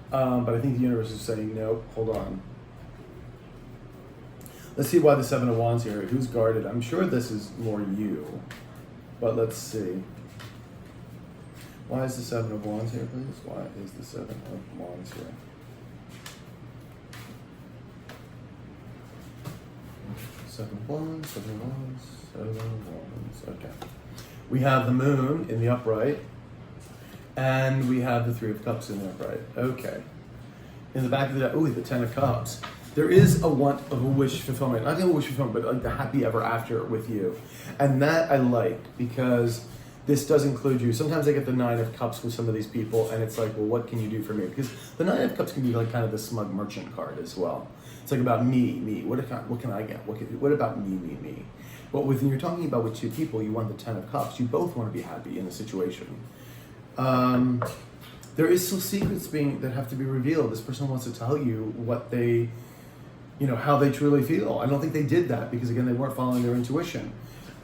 But I think the universe is saying, no, hold on. Let's see why the 7 of Wands here, who's guarded? I'm sure this is more you. But let's see. Why is the 7 of Wands here, please? Why is the 7 of Wands here? Seven of Wands, 7 of Wands, 7 of Wands. Okay. We have the Moon in the upright. And we have the 3 of Cups in the upright. Okay. In the back of the deck, the 10 of Cups. There is a want of a wish fulfillment. Not a wish fulfillment, but like the happy ever after with you. And that I like because this does include you. Sometimes I get the 9 of Cups with some of these people and it's like, well, what can you do for me? Because the 9 of Cups can be like kind of the smug merchant card as well. It's like about me. What can I get? What about me? But when you're talking about with 2 people, you want the 10 of Cups. You both want to be happy in a situation. There is still secrets that have to be revealed. This person wants to tell you what they, how they truly feel. I don't think they did that because again, they weren't following their intuition.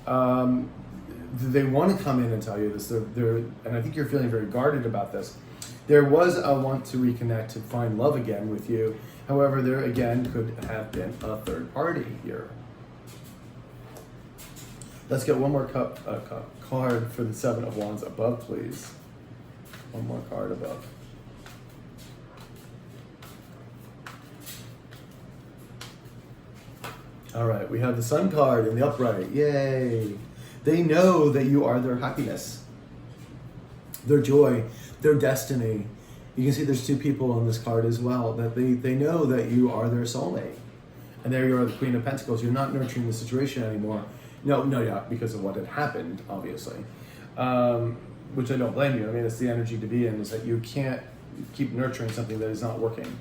They want to come in and tell you this. And I think you're feeling very guarded about this. There was a want to reconnect, to find love again with you. However, there again could have been a third party here. Let's get one more card for the 7 of Wands above, please. One more card above. All right, we have the Sun card in the upright. Yay! They know that you are their happiness, their joy, their destiny. You can see there's two people on this card as well, that they know that you are their soulmate. And there you are, the Queen of Pentacles. You're not nurturing the situation anymore. No, yeah, because of what had happened, obviously. Which I don't blame you. I mean, it's the energy to be in, is that you can't keep nurturing something that is not working.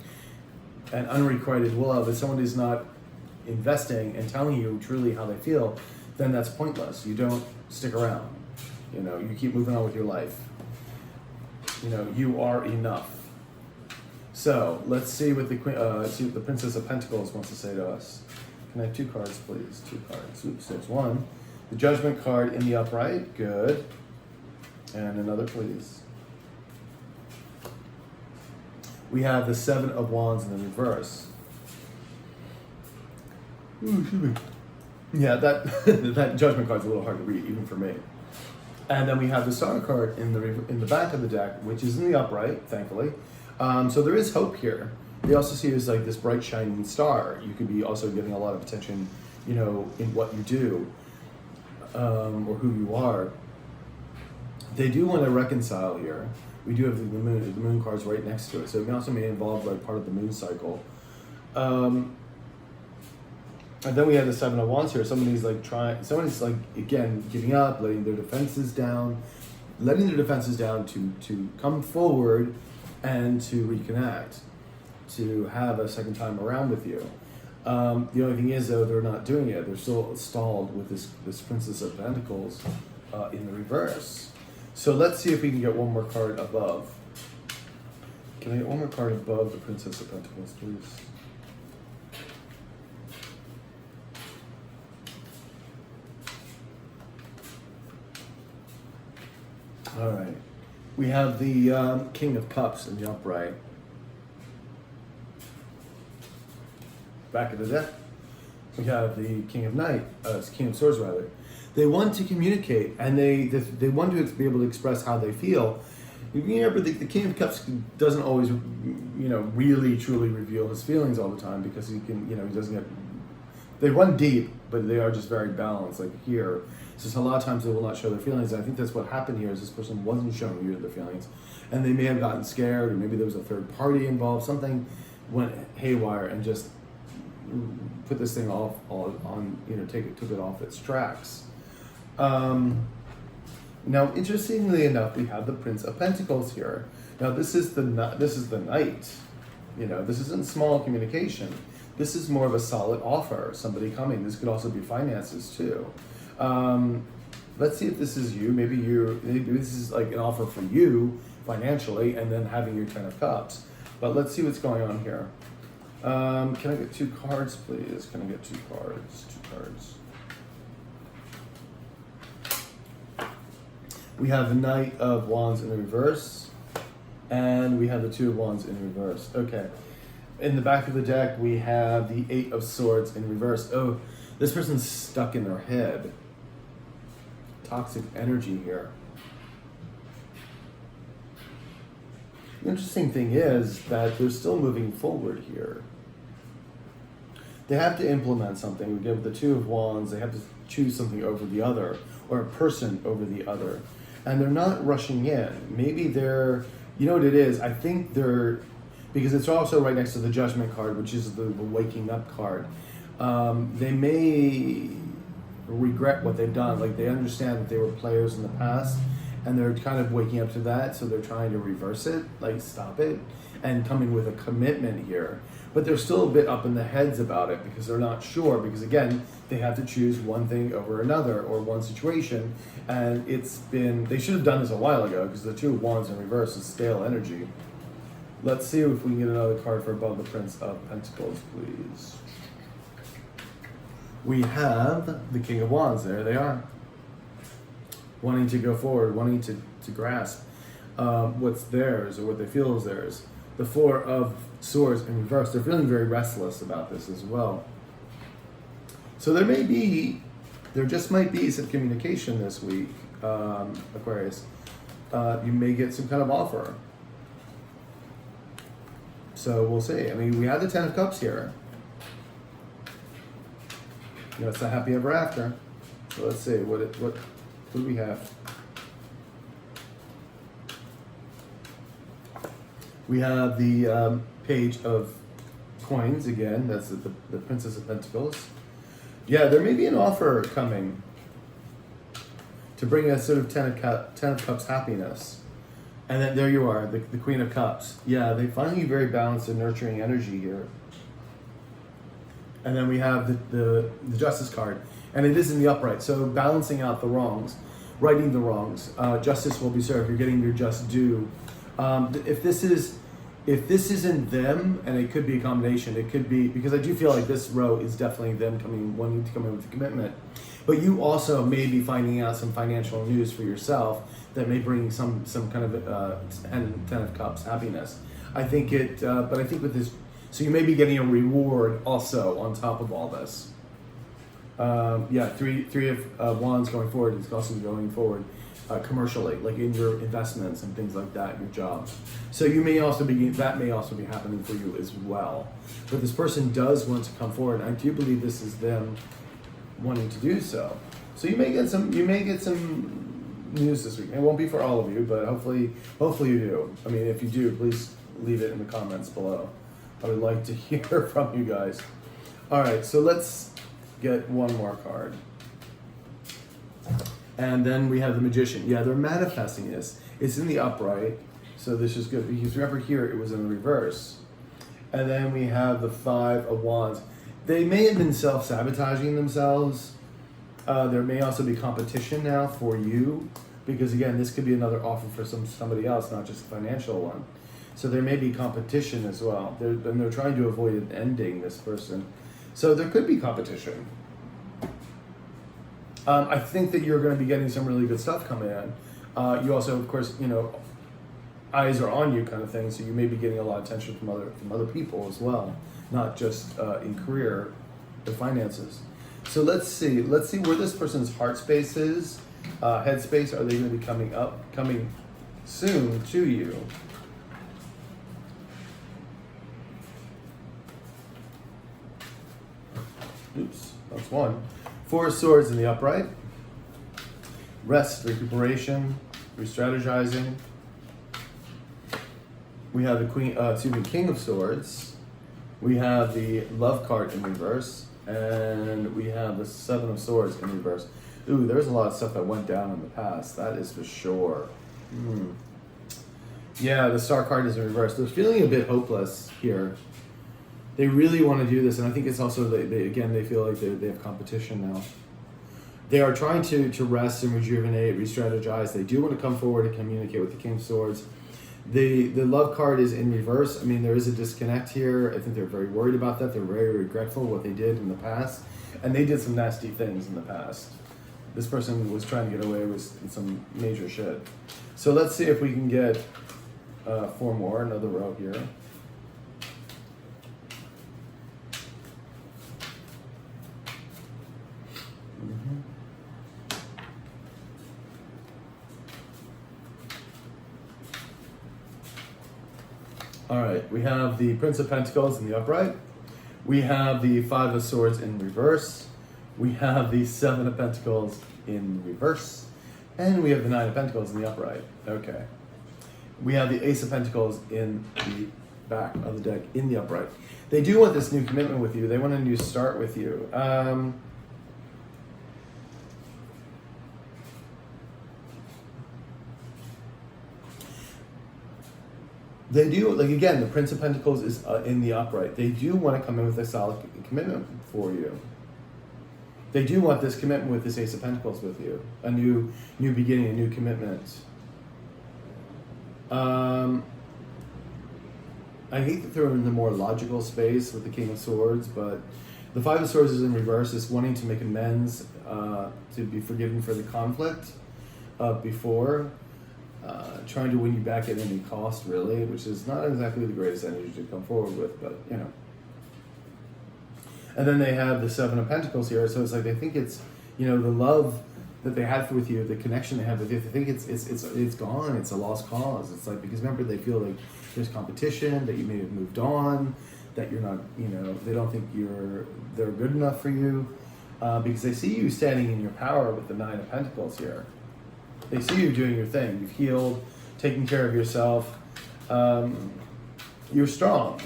And unrequited love, if someone is not investing and telling you truly how they feel, then that's pointless. You don't stick around. You know, you keep moving on with your life. You know, you are enough. So let's see what the Princess of Pentacles wants to say to us. Can I have 2 cards, please? 2 cards. Oops, there's one. The Judgment card in the upright. Good. And another, please. We have the 7 of Wands in the reverse. Ooh, excuse me. Yeah, that that Judgment card's a little hard to read, even for me. And then we have the Star card in the back of the deck, which is in the upright, thankfully. So there is hope here. They also see it as like this bright shining star. You could be also giving a lot of attention, you know, in what you do, or who you are. They do want to reconcile here. We do have the moon cards right next to it, so it also may involve like part of the moon cycle. And then we have the 7 of Wands here. Somebody's like again giving up, letting their defenses down to come forward and to reconnect, to have a second time around with you. The only thing is, though, they're not doing it. They're still stalled with this Princess of Pentacles in the reverse. So let's see if we can get one more card above. Can I get one more card above the Princess of Pentacles, please? All right. We have the King of Cups in the upright. Back of the deck, we have the King of Swords rather. They want to communicate, and they want to be able to express how they feel. You remember the King of Cups doesn't always, you know, really truly reveal his feelings all the time, because he can, you know, he doesn't get. They run deep, but they are just very balanced. Like here, it's just a lot of times they will not show their feelings. I think that's what happened here. Is this person wasn't showing you their feelings, and they may have gotten scared, or maybe there was a third party involved. Something went haywire and just put this thing off on, you know, took it off its tracks. Now, interestingly enough, we have the Prince of Pentacles here. Now, this is the Knight. You know, this isn't small communication. This is more of a solid offer. Somebody coming. This could also be finances too. Let's see if this is you. Maybe this is like an offer for you financially, and then having your 10 of Cups. But let's see what's going on here. Can I get 2 cards, please? Can I get 2 cards? 2 cards. We have the Knight of Wands in the reverse, and we have the 2 of Wands in reverse. Okay. In the back of the deck, we have the 8 of Swords in reverse. Oh, this person's stuck in their head. Toxic energy here. The interesting thing is that they're still moving forward here. They have to implement something. We give the 2 of Wands. They have to choose something over the other, or a person over the other. And they're not rushing in. Maybe they're, you know what it is? I think they're, because it's also right next to the Judgment card, which is the waking up card. They may regret what they've done. Like, they understand that they were players in the past, and they're kind of waking up to that, so they're trying to reverse it, like stop it, and coming with a commitment here. But they're still a bit up in the heads about it, because they're not sure, because again, they have to choose one thing over another, or one situation, and they should have done this a while ago, because the 2 of Wands in reverse is stale energy. Let's see if we can get another card for above the Prince of Pentacles, please. We have the King of Wands. There they are. Wanting to go forward, wanting to grasp what's theirs, or what they feel is theirs. The 4 of Swords in reverse. They're feeling very restless about this as well. So there just might be some communication this week, Aquarius. you may get some kind of offer. So we'll see. I mean, we have the Ten of Cups here. You know, it's a happy ever after. So let's see, what do we have? We have the Page of Coins again. That's the Princess of Pentacles. Yeah, there may be an offer coming to bring us sort of Ten of Cups happiness. And then there you are, the Queen of Cups. Yeah, they find you very balanced and nurturing energy here. And then we have the Justice card. And it is in the upright, so balancing out the wrongs, righting the wrongs. Justice will be served. You're getting your just due. If this isn't them, and it could be a combination, it could be, because I do feel like this row is definitely them wanting to come in with a commitment. But you also may be finding out some financial news for yourself that may bring some kind of Ten of Cups happiness. I think but I think with this, so you may be getting a reward also on top of all this. Yeah, three of Wands going forward is also going forward commercially, like in your investments and things like that, your jobs. So you may also that may also be happening for you as well. But this person does want to come forward. I do believe this is them wanting to do so. So you may get some news this week. It won't be for all of you, but hopefully you do. I mean, if you do, please leave it in the comments below. I would like to hear from you guys. All right, so let's get one more card. And then we have the Magician. Yeah, they're manifesting this. It's in the upright, so this is good. Because remember here, it was in the reverse. And then we have the Five of Wands. They may have been self-sabotaging themselves. There may also be competition now for you. Because again, this could be another offer for somebody else, not just a financial one. So there may be competition as well. They're trying to avoid an ending, this person. So there could be competition. I think that you're going to be getting some really good stuff coming in. You also, of course, eyes are on you kind of thing. So you may be getting a lot of attention from other people as well, not just in career or finances. So let's see where this person's heart space is, head space. Are they going to be coming soon to you? Oops, that's one. Four of Swords in the upright. Rest, recuperation, re-strategizing. We have the King of Swords. We have the Love card in reverse. And we have the Seven of Swords in reverse. Ooh, there's a lot of stuff that went down in the past. That is for sure. Yeah, the Star card is in reverse. They're feeling a bit hopeless here. They really want to do this, and I think it's also, they feel like they have competition now. They are trying to rest and rejuvenate, re-strategize. They do want to come forward and communicate with the King of Swords. The Love card is in reverse. I mean, there is a disconnect here. I think they're very worried about that. They're very regretful what they did in the past, and they did some nasty things in the past. This person was trying to get away with some major shit. So let's see if we can get four more, another row here. All right, we have the Prince of Pentacles in the upright. We have the Five of Swords in reverse. We have the Seven of Pentacles in reverse. And we have the Nine of Pentacles in the upright. Okay. We have the Ace of Pentacles in the back of the deck in the upright. They do want this new commitment with you. They want a new start with you. They do, like again, the Prince of Pentacles is in the upright. They do want to come in with a solid commitment for you. They do want this commitment with this Ace of Pentacles with you. A new beginning, a new commitment. I hate that they're in the more logical space with the King of Swords, but the Five of Swords is in reverse. It's wanting to make amends, to be forgiven for the conflict of before. Trying to win you back at any cost, really, which is not exactly the greatest energy to come forward with, but you know. And then they have the Seven of Pentacles here, so it's like they think it's, the love that they had with you, the connection they had with you, they think it's gone. It's a lost cause. It's like, because remember, they feel like there's competition, that you may have moved on, that you're not, they don't think they're good enough for you, because they see you standing in your power with the Nine of Pentacles here. They see you doing your thing. You've healed, taking care of yourself. You're strong.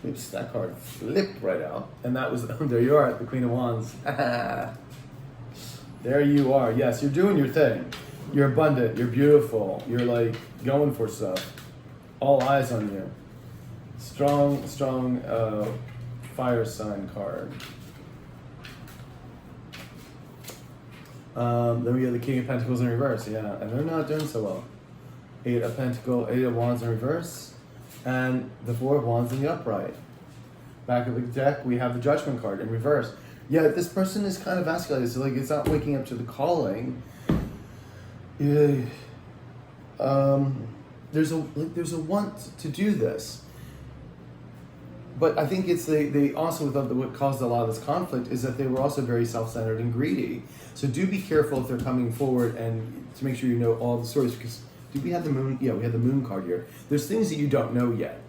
Oops, that card flipped right out. And that was, there you are, the Queen of Wands. There you are. Yes, you're doing your thing. You're abundant. You're beautiful. You're like going for stuff. All eyes on you. Strong fire sign card. Then we have the King of Pentacles in reverse. Yeah, and they're not doing so well. Eight of Wands in reverse. And the Four of Wands in the upright. Back of the deck, we have the Judgment card in reverse. Yeah, this person is kind of vasculated, so like it's not waking up to the calling. Yeah. There's a want to do this, but I think it's they also, what caused a lot of this conflict is that they were also very self-centered and greedy. So do be careful if they're coming forward, and to make sure you know all the stories, because do we have the moon? Yeah, we have the moon card here. There's things that you don't know yet,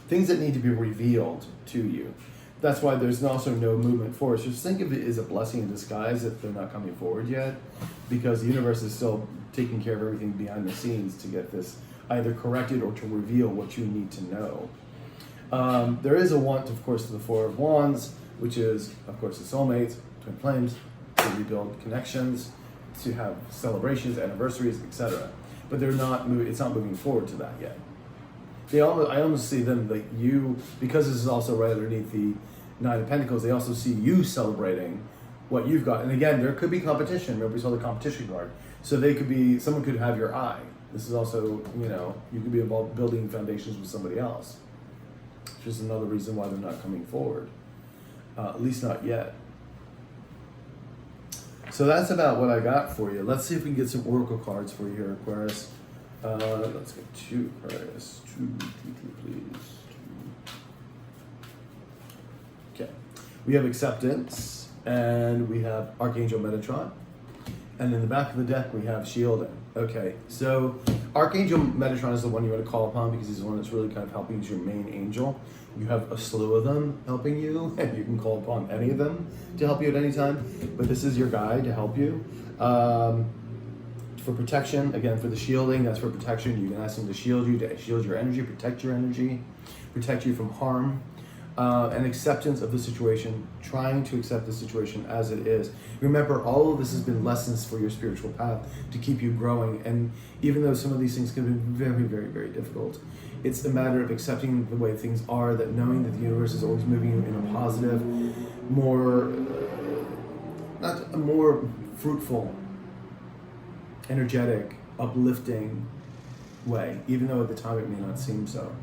things that need to be revealed to you. That's why there's also no movement forward. So just think of it as a blessing in disguise if they're not coming forward yet, because the universe is still taking care of everything behind the scenes to get this either corrected or to reveal what you need to know. There is a want, of course, to the Four of Wands, which is, of course, the soulmates, twin flames, to rebuild connections, to have celebrations, anniversaries, etc. But they're not. It's not moving forward to that yet. I almost see them like you, because this is also right underneath the Nine of Pentacles. They also see you celebrating what you've got. And again, there could be competition. Remember, we saw the competition card. So someone could have your eye. This is also, you could be involved building foundations with somebody else. Which is another reason why they're not coming forward. At least not yet. So that's about what I got for you. Let's see if we can get some oracle cards for you here, Aquarius. Let's get two, Aquarius. Two, please. Two. Okay. We have acceptance, and we have Archangel Metatron. And in the back of the deck, we have shielding. Okay, so Archangel Metatron is the one you want to call upon, because he's the one that's really kind of helping as your main angel. You have a slew of them helping you, and you can call upon any of them to help you at any time. But this is your guide to help you. For protection, again, for the shielding, that's for protection. You can ask him to shield you, to shield your energy, protect you from harm. And acceptance of the situation, trying to accept the situation as it is. Remember, all of this has been lessons for your spiritual path to keep you growing. And even though some of these things can be very, very, very difficult, it's the matter of accepting the way things are, that knowing that the universe is always moving you in a positive, more fruitful, energetic, uplifting way, even though at the time it may not seem so.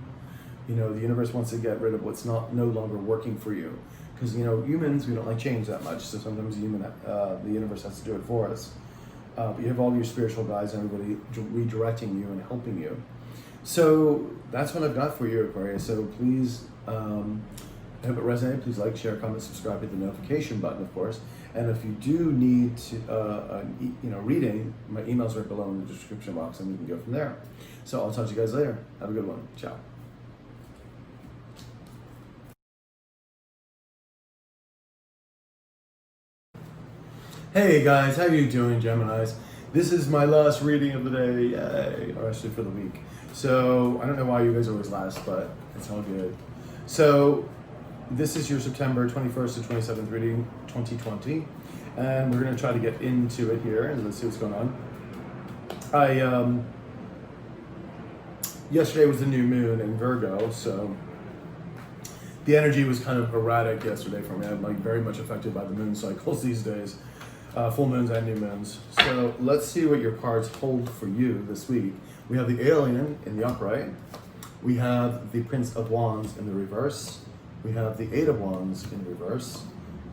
The universe wants to get rid of what's no longer working for you. Because, humans, we don't like change that much. So sometimes the universe has to do it for us. But you have all your spiritual guides and everybody redirecting you and helping you. So that's what I've got for you, Aquarius. So please, I hope it resonated. Please like, share, comment, subscribe, hit the notification button, of course. And if you do need to, reading, my email's right below in the description box, and we can go from there. So I'll talk to you guys later. Have a good one. Ciao. Hey guys, how you doing, Geminis? This is my last reading of the day, yay, or actually for the week. So I don't know why you guys always last, but it's all good. So this is your September 21st to 27th reading, 2020, and we're gonna try to get into it here and let's see what's going on. Yesterday was the new moon in Virgo, so the energy was kind of erratic yesterday for me. I'm like very much affected by the moon cycles these days. Full moons and new moons. So let's see what your cards hold for you this week. We have the Alien in the upright. We have the Prince of Wands in the reverse. We have the Eight of Wands in reverse.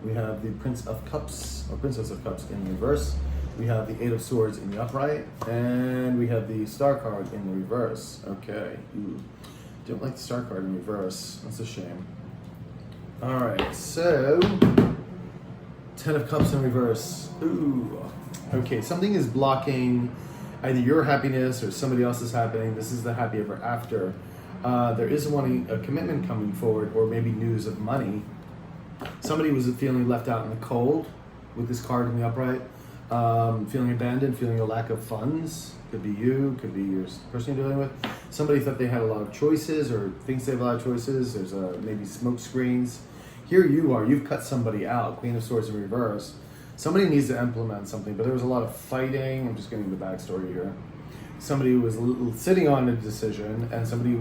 We have the Prince of Cups, or Princess of Cups in reverse. We have the Eight of Swords in the upright. And we have the Star card in the reverse. Okay. Ooh. Don't like the Star card in reverse. That's a shame. All right, so 10 of Cups in reverse. Ooh, Okay, something is blocking either your happiness or somebody else's happening. This is the happy ever after. There is a commitment coming forward, or maybe news of money. Somebody was feeling left out in the cold with this card in the upright, feeling abandoned, feeling a lack of funds. Could be you, could be your person you're dealing with. Somebody thought they had a lot of choices or thinks they have a lot of choices. There's maybe smoke screens. Here you are, you've cut somebody out, Queen of Swords in reverse. Somebody needs to implement something, but there was a lot of fighting. I'm just getting the backstory here. Somebody was sitting on a decision, and somebody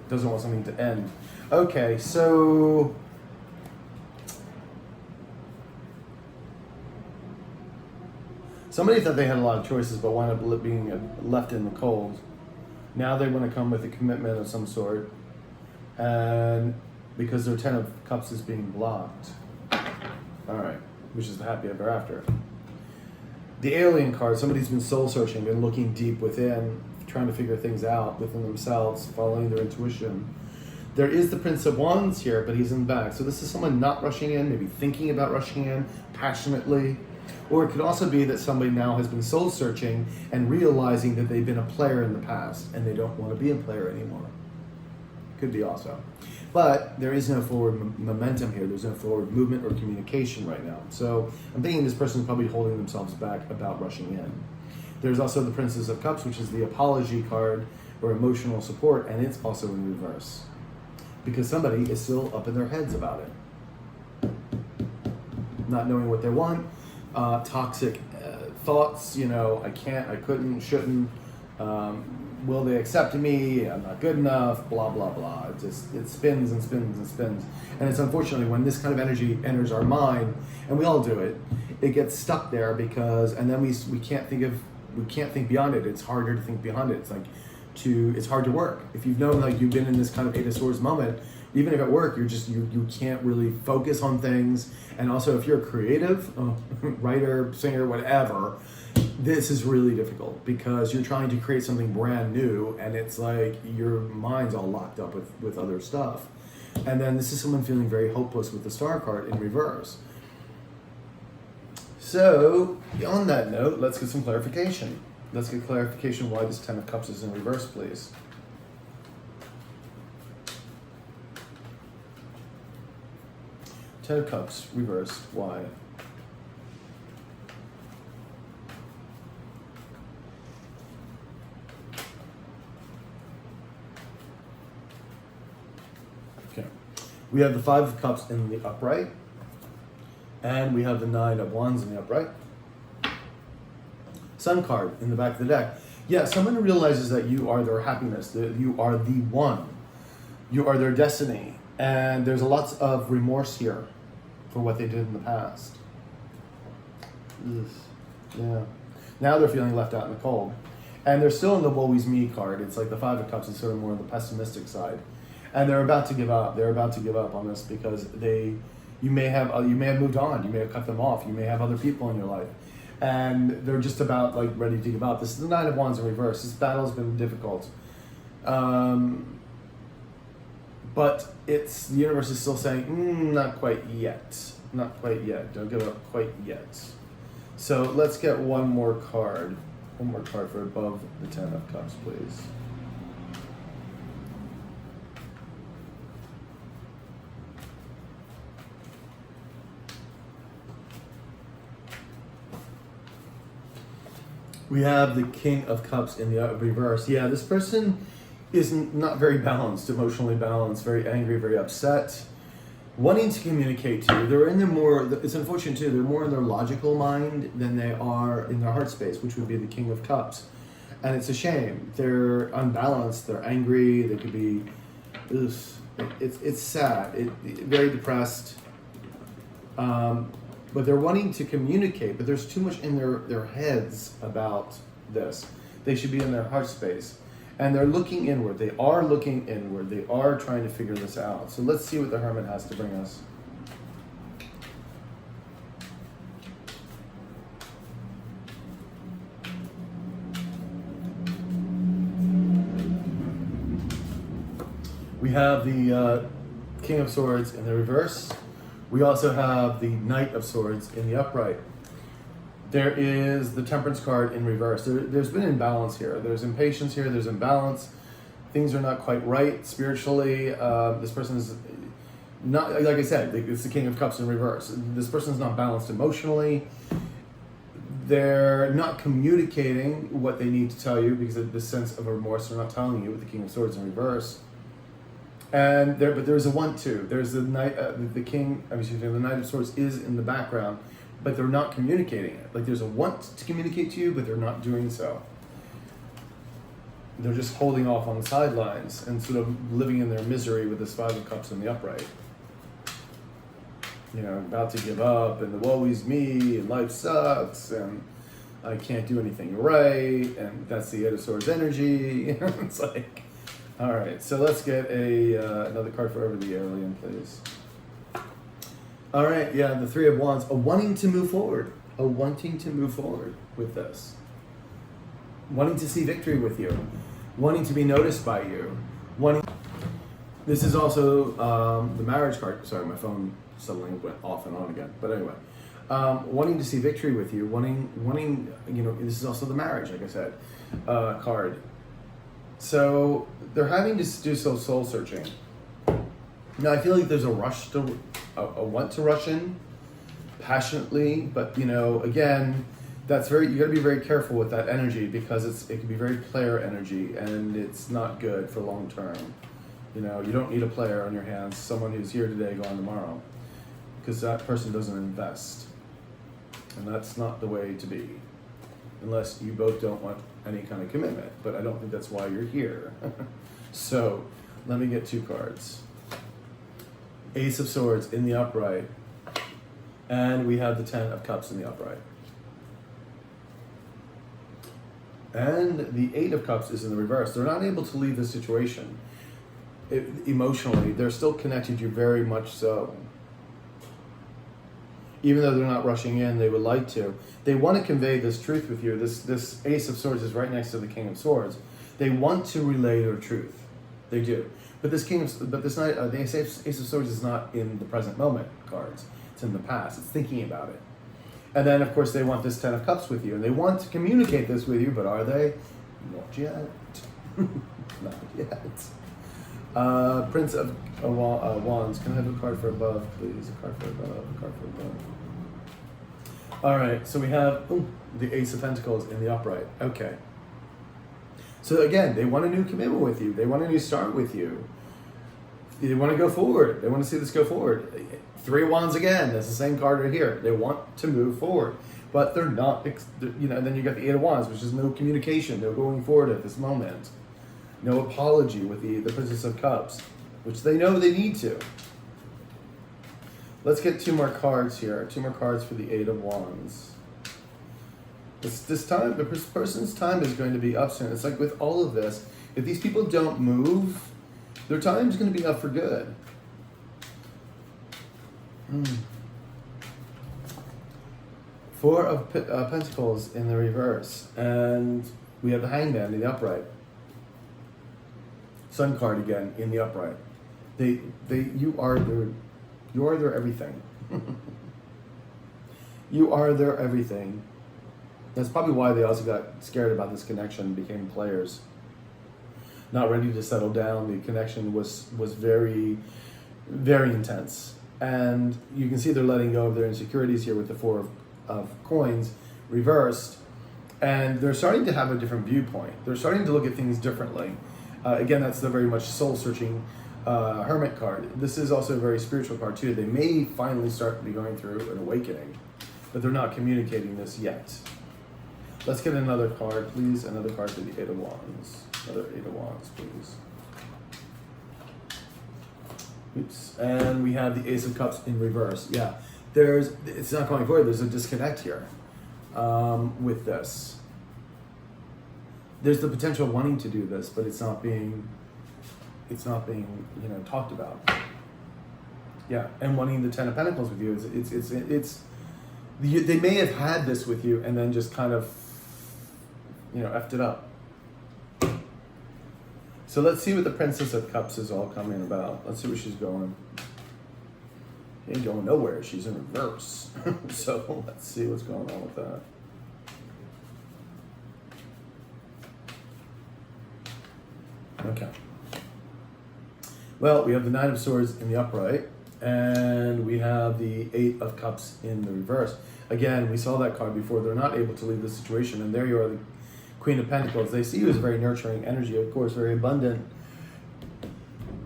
doesn't want something to end. Okay, so somebody thought they had a lot of choices, but wound up being left in the cold. Now they want to come with a commitment of some sort, and because their Ten of Cups is being blocked. All right, which is the happy ever after. The alien card, somebody's been soul searching, been looking deep within, trying to figure things out within themselves, following their intuition. There is the Prince of Wands here, but he's in the back. So this is someone not rushing in, maybe thinking about rushing in passionately. Or it could also be that somebody now has been soul searching and realizing that they've been a player in the past and they don't want to be a player anymore. Could be also. But there is no forward momentum here. There's no forward movement or communication right now. So I'm thinking this person is probably holding themselves back about rushing in. There's also the Princess of Cups, which is the apology card or emotional support, and it's also in reverse. Because somebody is still up in their heads about it. Not knowing what they want, toxic thoughts, I can't, I couldn't, shouldn't, will they accept me? I'm not good enough, blah, blah, blah. It spins and spins and spins. And it's unfortunately when this kind of energy enters our mind, and we all do it, it gets stuck there and then we can't think beyond it. It's harder to think beyond it. It's hard to work. If you've known you've been in this kind of Eight of Swords moment, even if at work, you can't really focus on things. And also if you're a creative, writer, singer, whatever, this is really difficult because you're trying to create something brand new and it's like your mind's all locked up with other stuff. And then this is someone feeling very hopeless with the Star card in reverse. So on that note, let's get some clarification. Let's get clarification why this Ten of Cups is in reverse, please. Ten of Cups, reversed, why? Okay. We have the Five of Cups in the upright, and we have the Nine of Wands in the upright. Sun card in the back of the deck. Yeah, someone realizes that you are their happiness, that you are the one. You are their destiny. And there's lots of remorse here for what they did in the past. Ugh. Yeah. Now they're feeling left out in the cold. And they're still in the woe is me card. It's like the Five of Cups is sort of more on the pessimistic side. And they're about to give up. They're about to give up on this because you may have moved on. You may have cut them off. You may have other people in your life. And they're just about ready to give up. This is the Nine of Wands in reverse. This battle's been difficult. But the universe is still saying, not quite yet. Not quite yet. Don't give up quite yet. So let's get one more card. One more card for above the Ten of Cups, please. We have the King of Cups in the reverse. Yeah, this person is not very balanced, emotionally balanced, very angry, very upset, wanting to communicate to you. They're in it's unfortunate too, they're more in their logical mind than they are in their heart space, which would be the King of Cups. And it's a shame. They're unbalanced, they're angry, they could be, it's sad, very depressed. But they're wanting to communicate, but there's too much in their heads about this. They should be in their heart space. And they're looking inward. They are looking inward. They are trying to figure this out. So let's see what the Hermit has to bring us. We have the King of Swords in the reverse. We also have the Knight of Swords in the upright. There is the Temperance card in reverse. There's been imbalance here. There's impatience here. There's imbalance. Things are not quite right spiritually. This person is not, like I said, it's the King of Cups in reverse. This person's not balanced emotionally. They're not communicating what they need to tell you because of the sense of remorse. They're not telling you with the King of Swords in reverse. And but there's a want to. There's the Knight, the Knight of Swords is in the background, but they're not communicating it. Like there's a want to communicate to you, but they're not doing so. They're just holding off on the sidelines and sort of living in their misery with this Five of Cups in the upright. You know, about to give up, and the woe is me, and life sucks, and I can't do anything right, and that's the Eight of Swords energy. It's like, all right, so let's get another card for Over the Alien, please. All right, yeah, the Three of Wands, a wanting to move forward, with this. Wanting to see victory with you, wanting to be noticed by you, This is also the Marriage card. Sorry, my phone suddenly went off and on again. But anyway, wanting to see victory with you, wanting, you know, this is also the Marriage, like I said, card. So they're having to do some soul searching. Now I feel like there's a rush to, a want to rush in passionately, but you know, again, that's you got to be very careful with that energy because it can be very player energy and it's not good for long term. You know, you don't need a player on your hands, someone who's here today, gone tomorrow, because that person doesn't invest. And that's not the way to be, unless you both don't want any kind of commitment. But I don't think that's why you're here. So, let me get two cards. Ace of Swords in the upright, and we have the Ten of Cups in the upright. And the Eight of Cups is in the reverse. They're not able to leave the situation. Emotionally, they're still connected to you very much so. Even though they're not rushing in, they would like to. They want to convey this truth with you. This Ace of Swords is right next to the King of Swords. They want to relay their truth. They do. But this the Ace of Swords is not in the present moment cards. It's in the past. It's thinking about it. And then, of course, they want this Ten of Cups with you. And they want to communicate this with you, but are they? Not yet. Not yet. Prince of Wands. Can I have a card for above, please? A card for above. A card for above. All right. So we have the Ace of Pentacles in the upright. Okay. So again, they want a new commitment with you. They want a new start with you. They want to go forward. They want to see this go forward. Three of Wands again. That's the same card right here. They want to move forward, but they're not. You know. And then you got the Eight of Wands, which is no communication. They're going forward at this moment. No apology with the Princess of Cups, which they know they need to. Let's get two more cards here. Two more cards for the Eight of Wands. This time, the person's time is going to be up soon. It's like with all of this, if these people don't move, their time is going to be up for good. Four of Pentacles in the reverse, and we have the Hangman in the upright. Sun card again in the upright. You are their everything. You are their everything. That's probably why they also got scared about this connection and became players. Not ready to settle down. The connection was very, very intense. And you can see they're letting go of their insecurities here with the Four of Coins reversed. And they're starting to have a different viewpoint. They're starting to look at things differently. Again, that's the very much soul-searching Hermit card. This is also a very spiritual card too. They may finally start to be going through an awakening, but they're not communicating this yet. Let's get another card, please. Another card for the Eight of Wands. Another Eight of Wands, please. Oops. And we have the Ace of Cups in reverse. Yeah, it's not going forward. There's a disconnect here with this. There's the potential of wanting to do this, but it's not being talked about. Yeah, and wanting the Ten of Pentacles with you, they may have had this with you and then just kind of, effed it up. So let's see what the Princess of Cups is all coming about. Let's see where she's going. She ain't going nowhere. She's in reverse. So let's see what's going on with that. Okay. Well, we have the Nine of Swords in the upright, and we have the Eight of Cups in the reverse. Again, we saw that card before. They're not able to leave the situation, and there you are, the Queen of Pentacles. They see you as a very nurturing energy, of course, very abundant,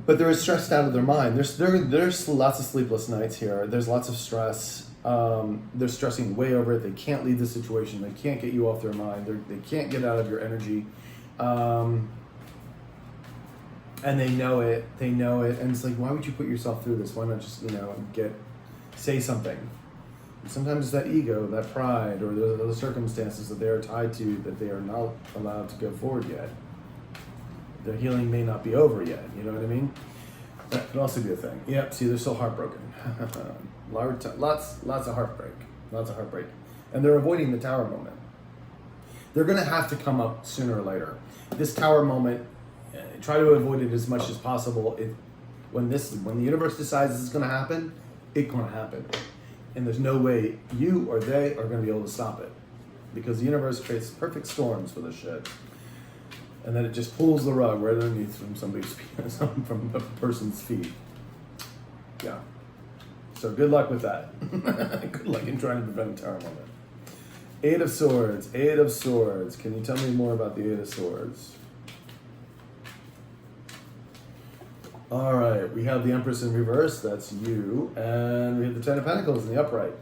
but they're stressed out of their mind. There's lots of sleepless nights here. There's lots of stress. They're stressing way over it. They can't leave the situation. They can't get you off their mind. They can't get out of your energy. And they know it. They know it. And it's like, why would you put yourself through this? Why not just, say something? And sometimes it's that ego, that pride, or those other circumstances that they are tied to that they are not allowed to go forward yet. Their healing may not be over yet. You know what I mean? That could also be a thing. Yep. See, they're still heartbroken. Lots of heartbreak. Lots of heartbreak. And they're avoiding the tower moment. They're going to have to come up sooner or later. This tower moment, try to avoid it as much as possible. When the universe decides this is going to happen, it's going to happen. And there's no way you or they are going to be able to stop it. Because the universe creates perfect storms for this shit. And then it just pulls the rug right underneath from from a person's feet. Yeah. So good luck with that. Good luck in trying to prevent a tower moment. Eight of Swords. Eight of Swords. Can you tell me more about the Eight of Swords? All right. We have the Empress in reverse. That's you. And we have the Ten of Pentacles in the upright.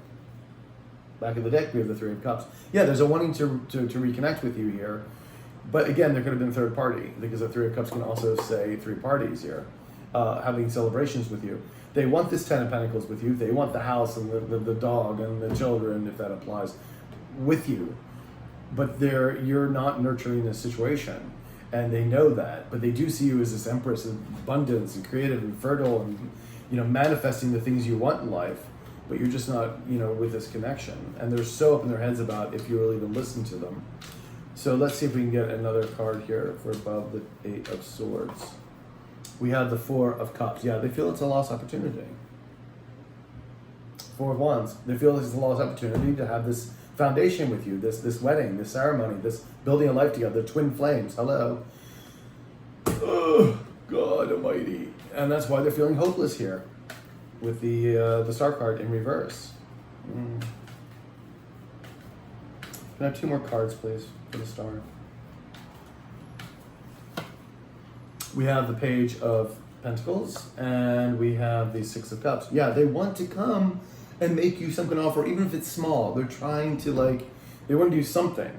Back of the deck, we have the Three of Cups. Yeah, there's a wanting to reconnect with you here. But again, there could have been a third party, because the Three of Cups can also say three parties here, having celebrations with you. They want this Ten of Pentacles with you. They want the house and the dog and the children, if that applies, with you. But you're not nurturing the situation, and they know that. But they do see you as this Empress of abundance and creative and fertile and manifesting the things you want in life. But you're just not with this connection, and they're so up in their heads about if you will even listen to them. So let's see if we can get another card here for above the Eight of Swords. We have the Four of Cups. Yeah, they feel it's a lost opportunity. Four of Wands. They feel it's a lost opportunity to have this foundation with you, this wedding, this ceremony, this building a life together, twin flames. Hello. Oh, God Almighty. And that's why they're feeling hopeless here with the Star card in reverse. Can I have two more cards, please, for the Star? We have the Page of Pentacles, and we have the Six of Cups. Yeah, they want to come and make you some kind of offer, even if it's small. They're trying to, they want to do something.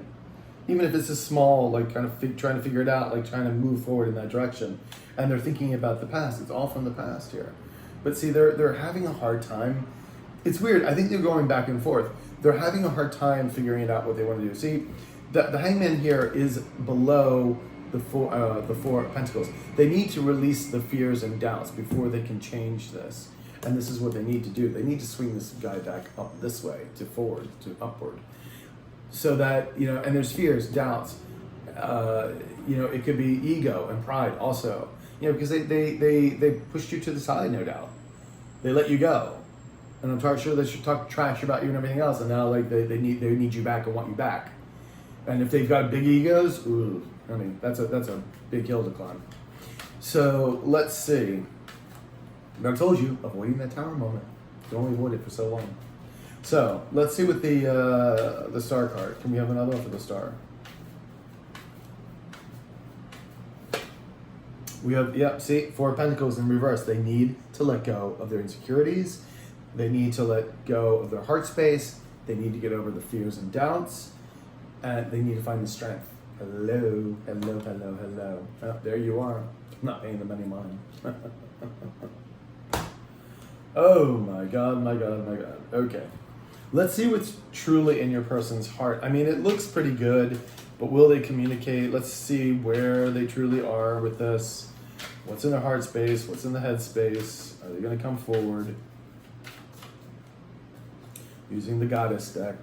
Even if it's a small, kind of trying to figure it out, trying to move forward in that direction. And they're thinking about the past. It's all from the past here. But see, they're having a hard time. It's weird. I think they're going back and forth. They're having a hard time figuring out what they want to do. See, the Hangman here is below the Four of Pentacles. They need to release the fears and doubts before they can change this. And this is what they need to do. They need to swing this guy back up this way, to forward, to upward. So that, and there's fears, doubts. It could be ego and pride also. Because they pushed you to the side, no doubt. They let you go. And I'm sure they should talk trash about you and everything else, and now they need you back and want you back. And if they've got big egos, ooh, that's a big hill to climb. So let's see. But I told you, avoiding that tower moment. You can only avoid it for so long. So let's see what the Star card. Can we have another one for the Star? We have, see, Four of Pentacles in reverse. They need to let go of their insecurities. They need to let go of their heart space. They need to get over the fears and doubts. And they need to find the strength. Hello, hello, hello, hello. Oh, there you are. I'm not paying them any mind. Oh my God, my God, my God. Okay. Let's see what's truly in your person's heart. It looks pretty good, but will they communicate? Let's see where they truly are with this. What's in their heart space? What's in the head space? Are they going to come forward? Using the Goddess deck.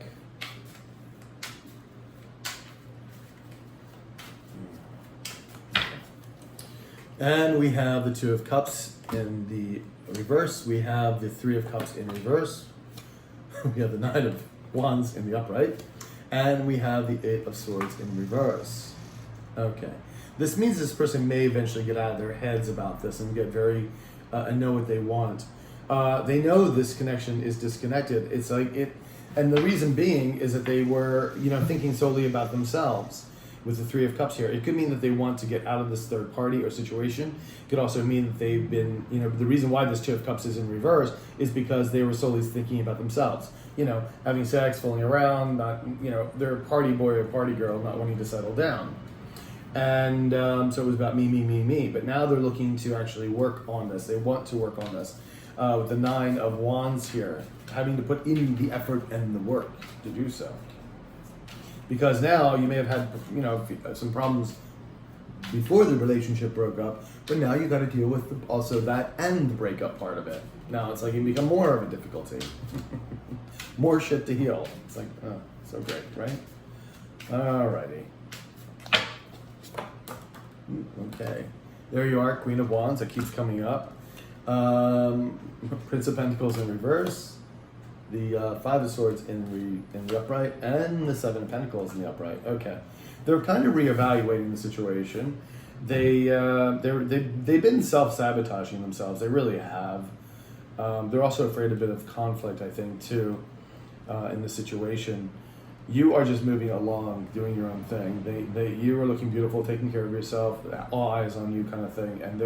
And we have the Two of Cups in the reverse. We have the Three of Cups in reverse. We have the Nine of Wands in the upright. And we have the Eight of Swords in reverse. Okay. This means this person may eventually get out of their heads about this and get very, and know what they want. They know this connection is disconnected. It's like it, and the reason being is that they were, thinking solely about themselves. With the Three of Cups here, it could mean that they want to get out of this third party or situation. It could also mean that they've been, the reason why this Two of Cups is in reverse is because they were solely thinking about themselves. Having sex, fooling around, not, they're a party boy or party girl, not wanting to settle down. And so it was about me. But now they're looking to actually work on this. They want to work on this. With the Nine of Wands here, having to put in the effort and the work to do so. Because now you may have had, some problems before the relationship broke up, but now you got to deal with also that and the breakup part of it. Now it's like it become more of a difficulty, more shit to heal. It's like, oh, so great, right? Alrighty. Okay, there you are, Queen of Wands. That keeps coming up. Prince of Pentacles in reverse. The Five of Swords in the upright, and the Seven of Pentacles in the upright. Okay, they're kind of reevaluating the situation. They've been self-sabotaging themselves. They really have. They're also afraid a bit of conflict, I think, too, in the situation. You are just moving along, doing your own thing. You are looking beautiful, taking care of yourself, all eyes on you, kind of thing, and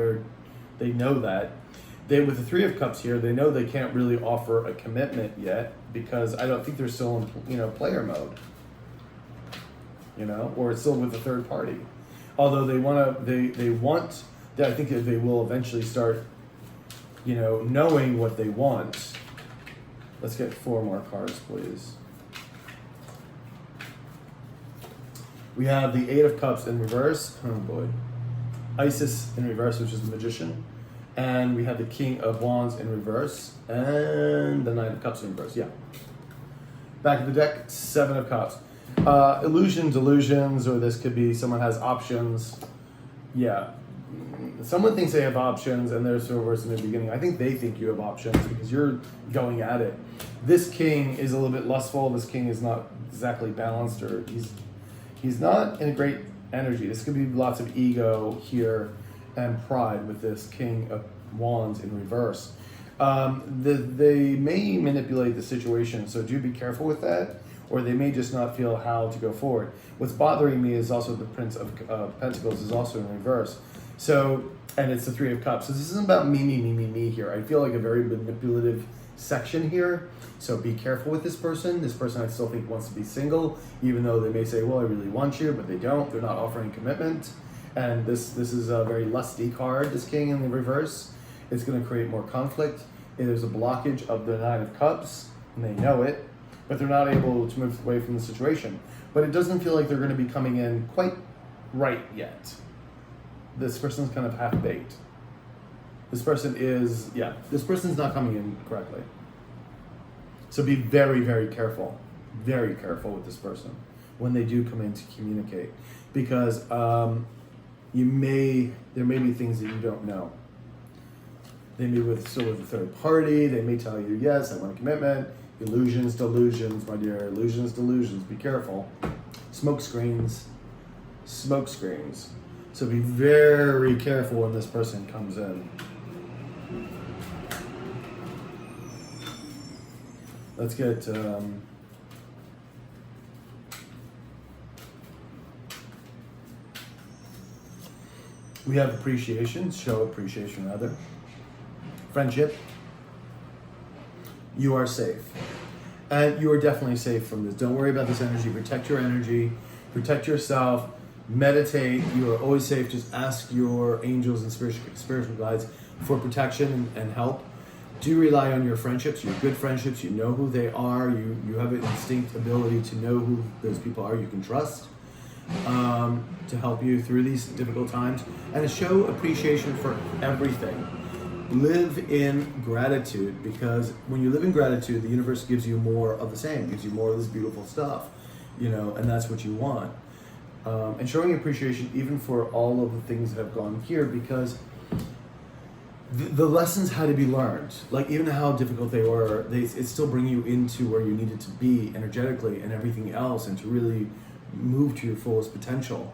they know that. With the Three of Cups here, they know they can't really offer a commitment yet because I don't think they're still in, player mode. Or it's still with the third party. Although I think that they will eventually start, knowing what they want. Let's get 4 more cards, please. We have the Eight of Cups in reverse. Oh boy. Isis in reverse, which is the Magician. And we have the King of Wands in reverse, and the Knight of Cups in reverse, yeah. Back of the deck, Seven of Cups. Illusions, or this could be someone has options. Yeah. Someone thinks they have options, and there's reverse in the beginning. I think they think you have options because you're going at it. This King is a little bit lustful. This King is not exactly balanced, or he's not in a great energy. This could be lots of ego here and pride with this King of Wands in reverse. They may manipulate the situation, so do be careful with that, or they may just not feel how to go forward. What's bothering me is also the Prince of Pentacles is also in reverse. So, and it's the Three of Cups. So this isn't about me here. I feel like a very manipulative section here. So be careful with this person. This person I still think wants to be single, even though they may say, well, I really want you, but they don't. They're not offering commitment. And this is a very lusty card, this King in the reverse. It's going to create more conflict. There's a blockage of the Nine of Cups, and they know it, but they're not able to move away from the situation. But it doesn't feel like they're going to be coming in quite right yet. This person's kind of half-baked. This person's not coming in correctly. So be very, very careful with this person when they do come in to communicate. Because there may be things that you don't know. They may be still with a third party. They may tell you, yes, I want a commitment. Illusions, delusions, my dear. Illusions, delusions. Be careful. Smoke screens. So be very careful when this person comes in. Let's get... we have appreciation, show appreciation rather. Friendship. You are safe. And you are definitely safe from this. Don't worry about this energy. Protect your energy. Protect yourself. Meditate. You are always safe. Just ask your angels and spiritual guides for protection and help. Do rely on your friendships, your good friendships. You know who they are. You have an instinct ability to know who those people are you can trust. To help you through these difficult times, and to show appreciation for everything. Live in gratitude, because when you live in gratitude, the universe gives you more of the same, gives you more of this beautiful stuff, and that's what you want. And showing appreciation even for all of the things that have gone here, because the lessons had to be learned. Like, even how difficult they were, it still bring you into where you needed to be energetically and everything else, and to really move to your fullest potential.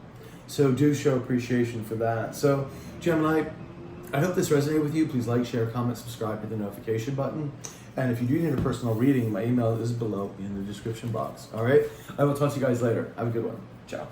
So do show appreciation for that. So Gemini, I hope this resonated with you. Please like, share, comment, subscribe, hit the notification button. And if you do need a personal reading, my email is below in the description box. All right? I will talk to you guys later. Have a good one. Ciao.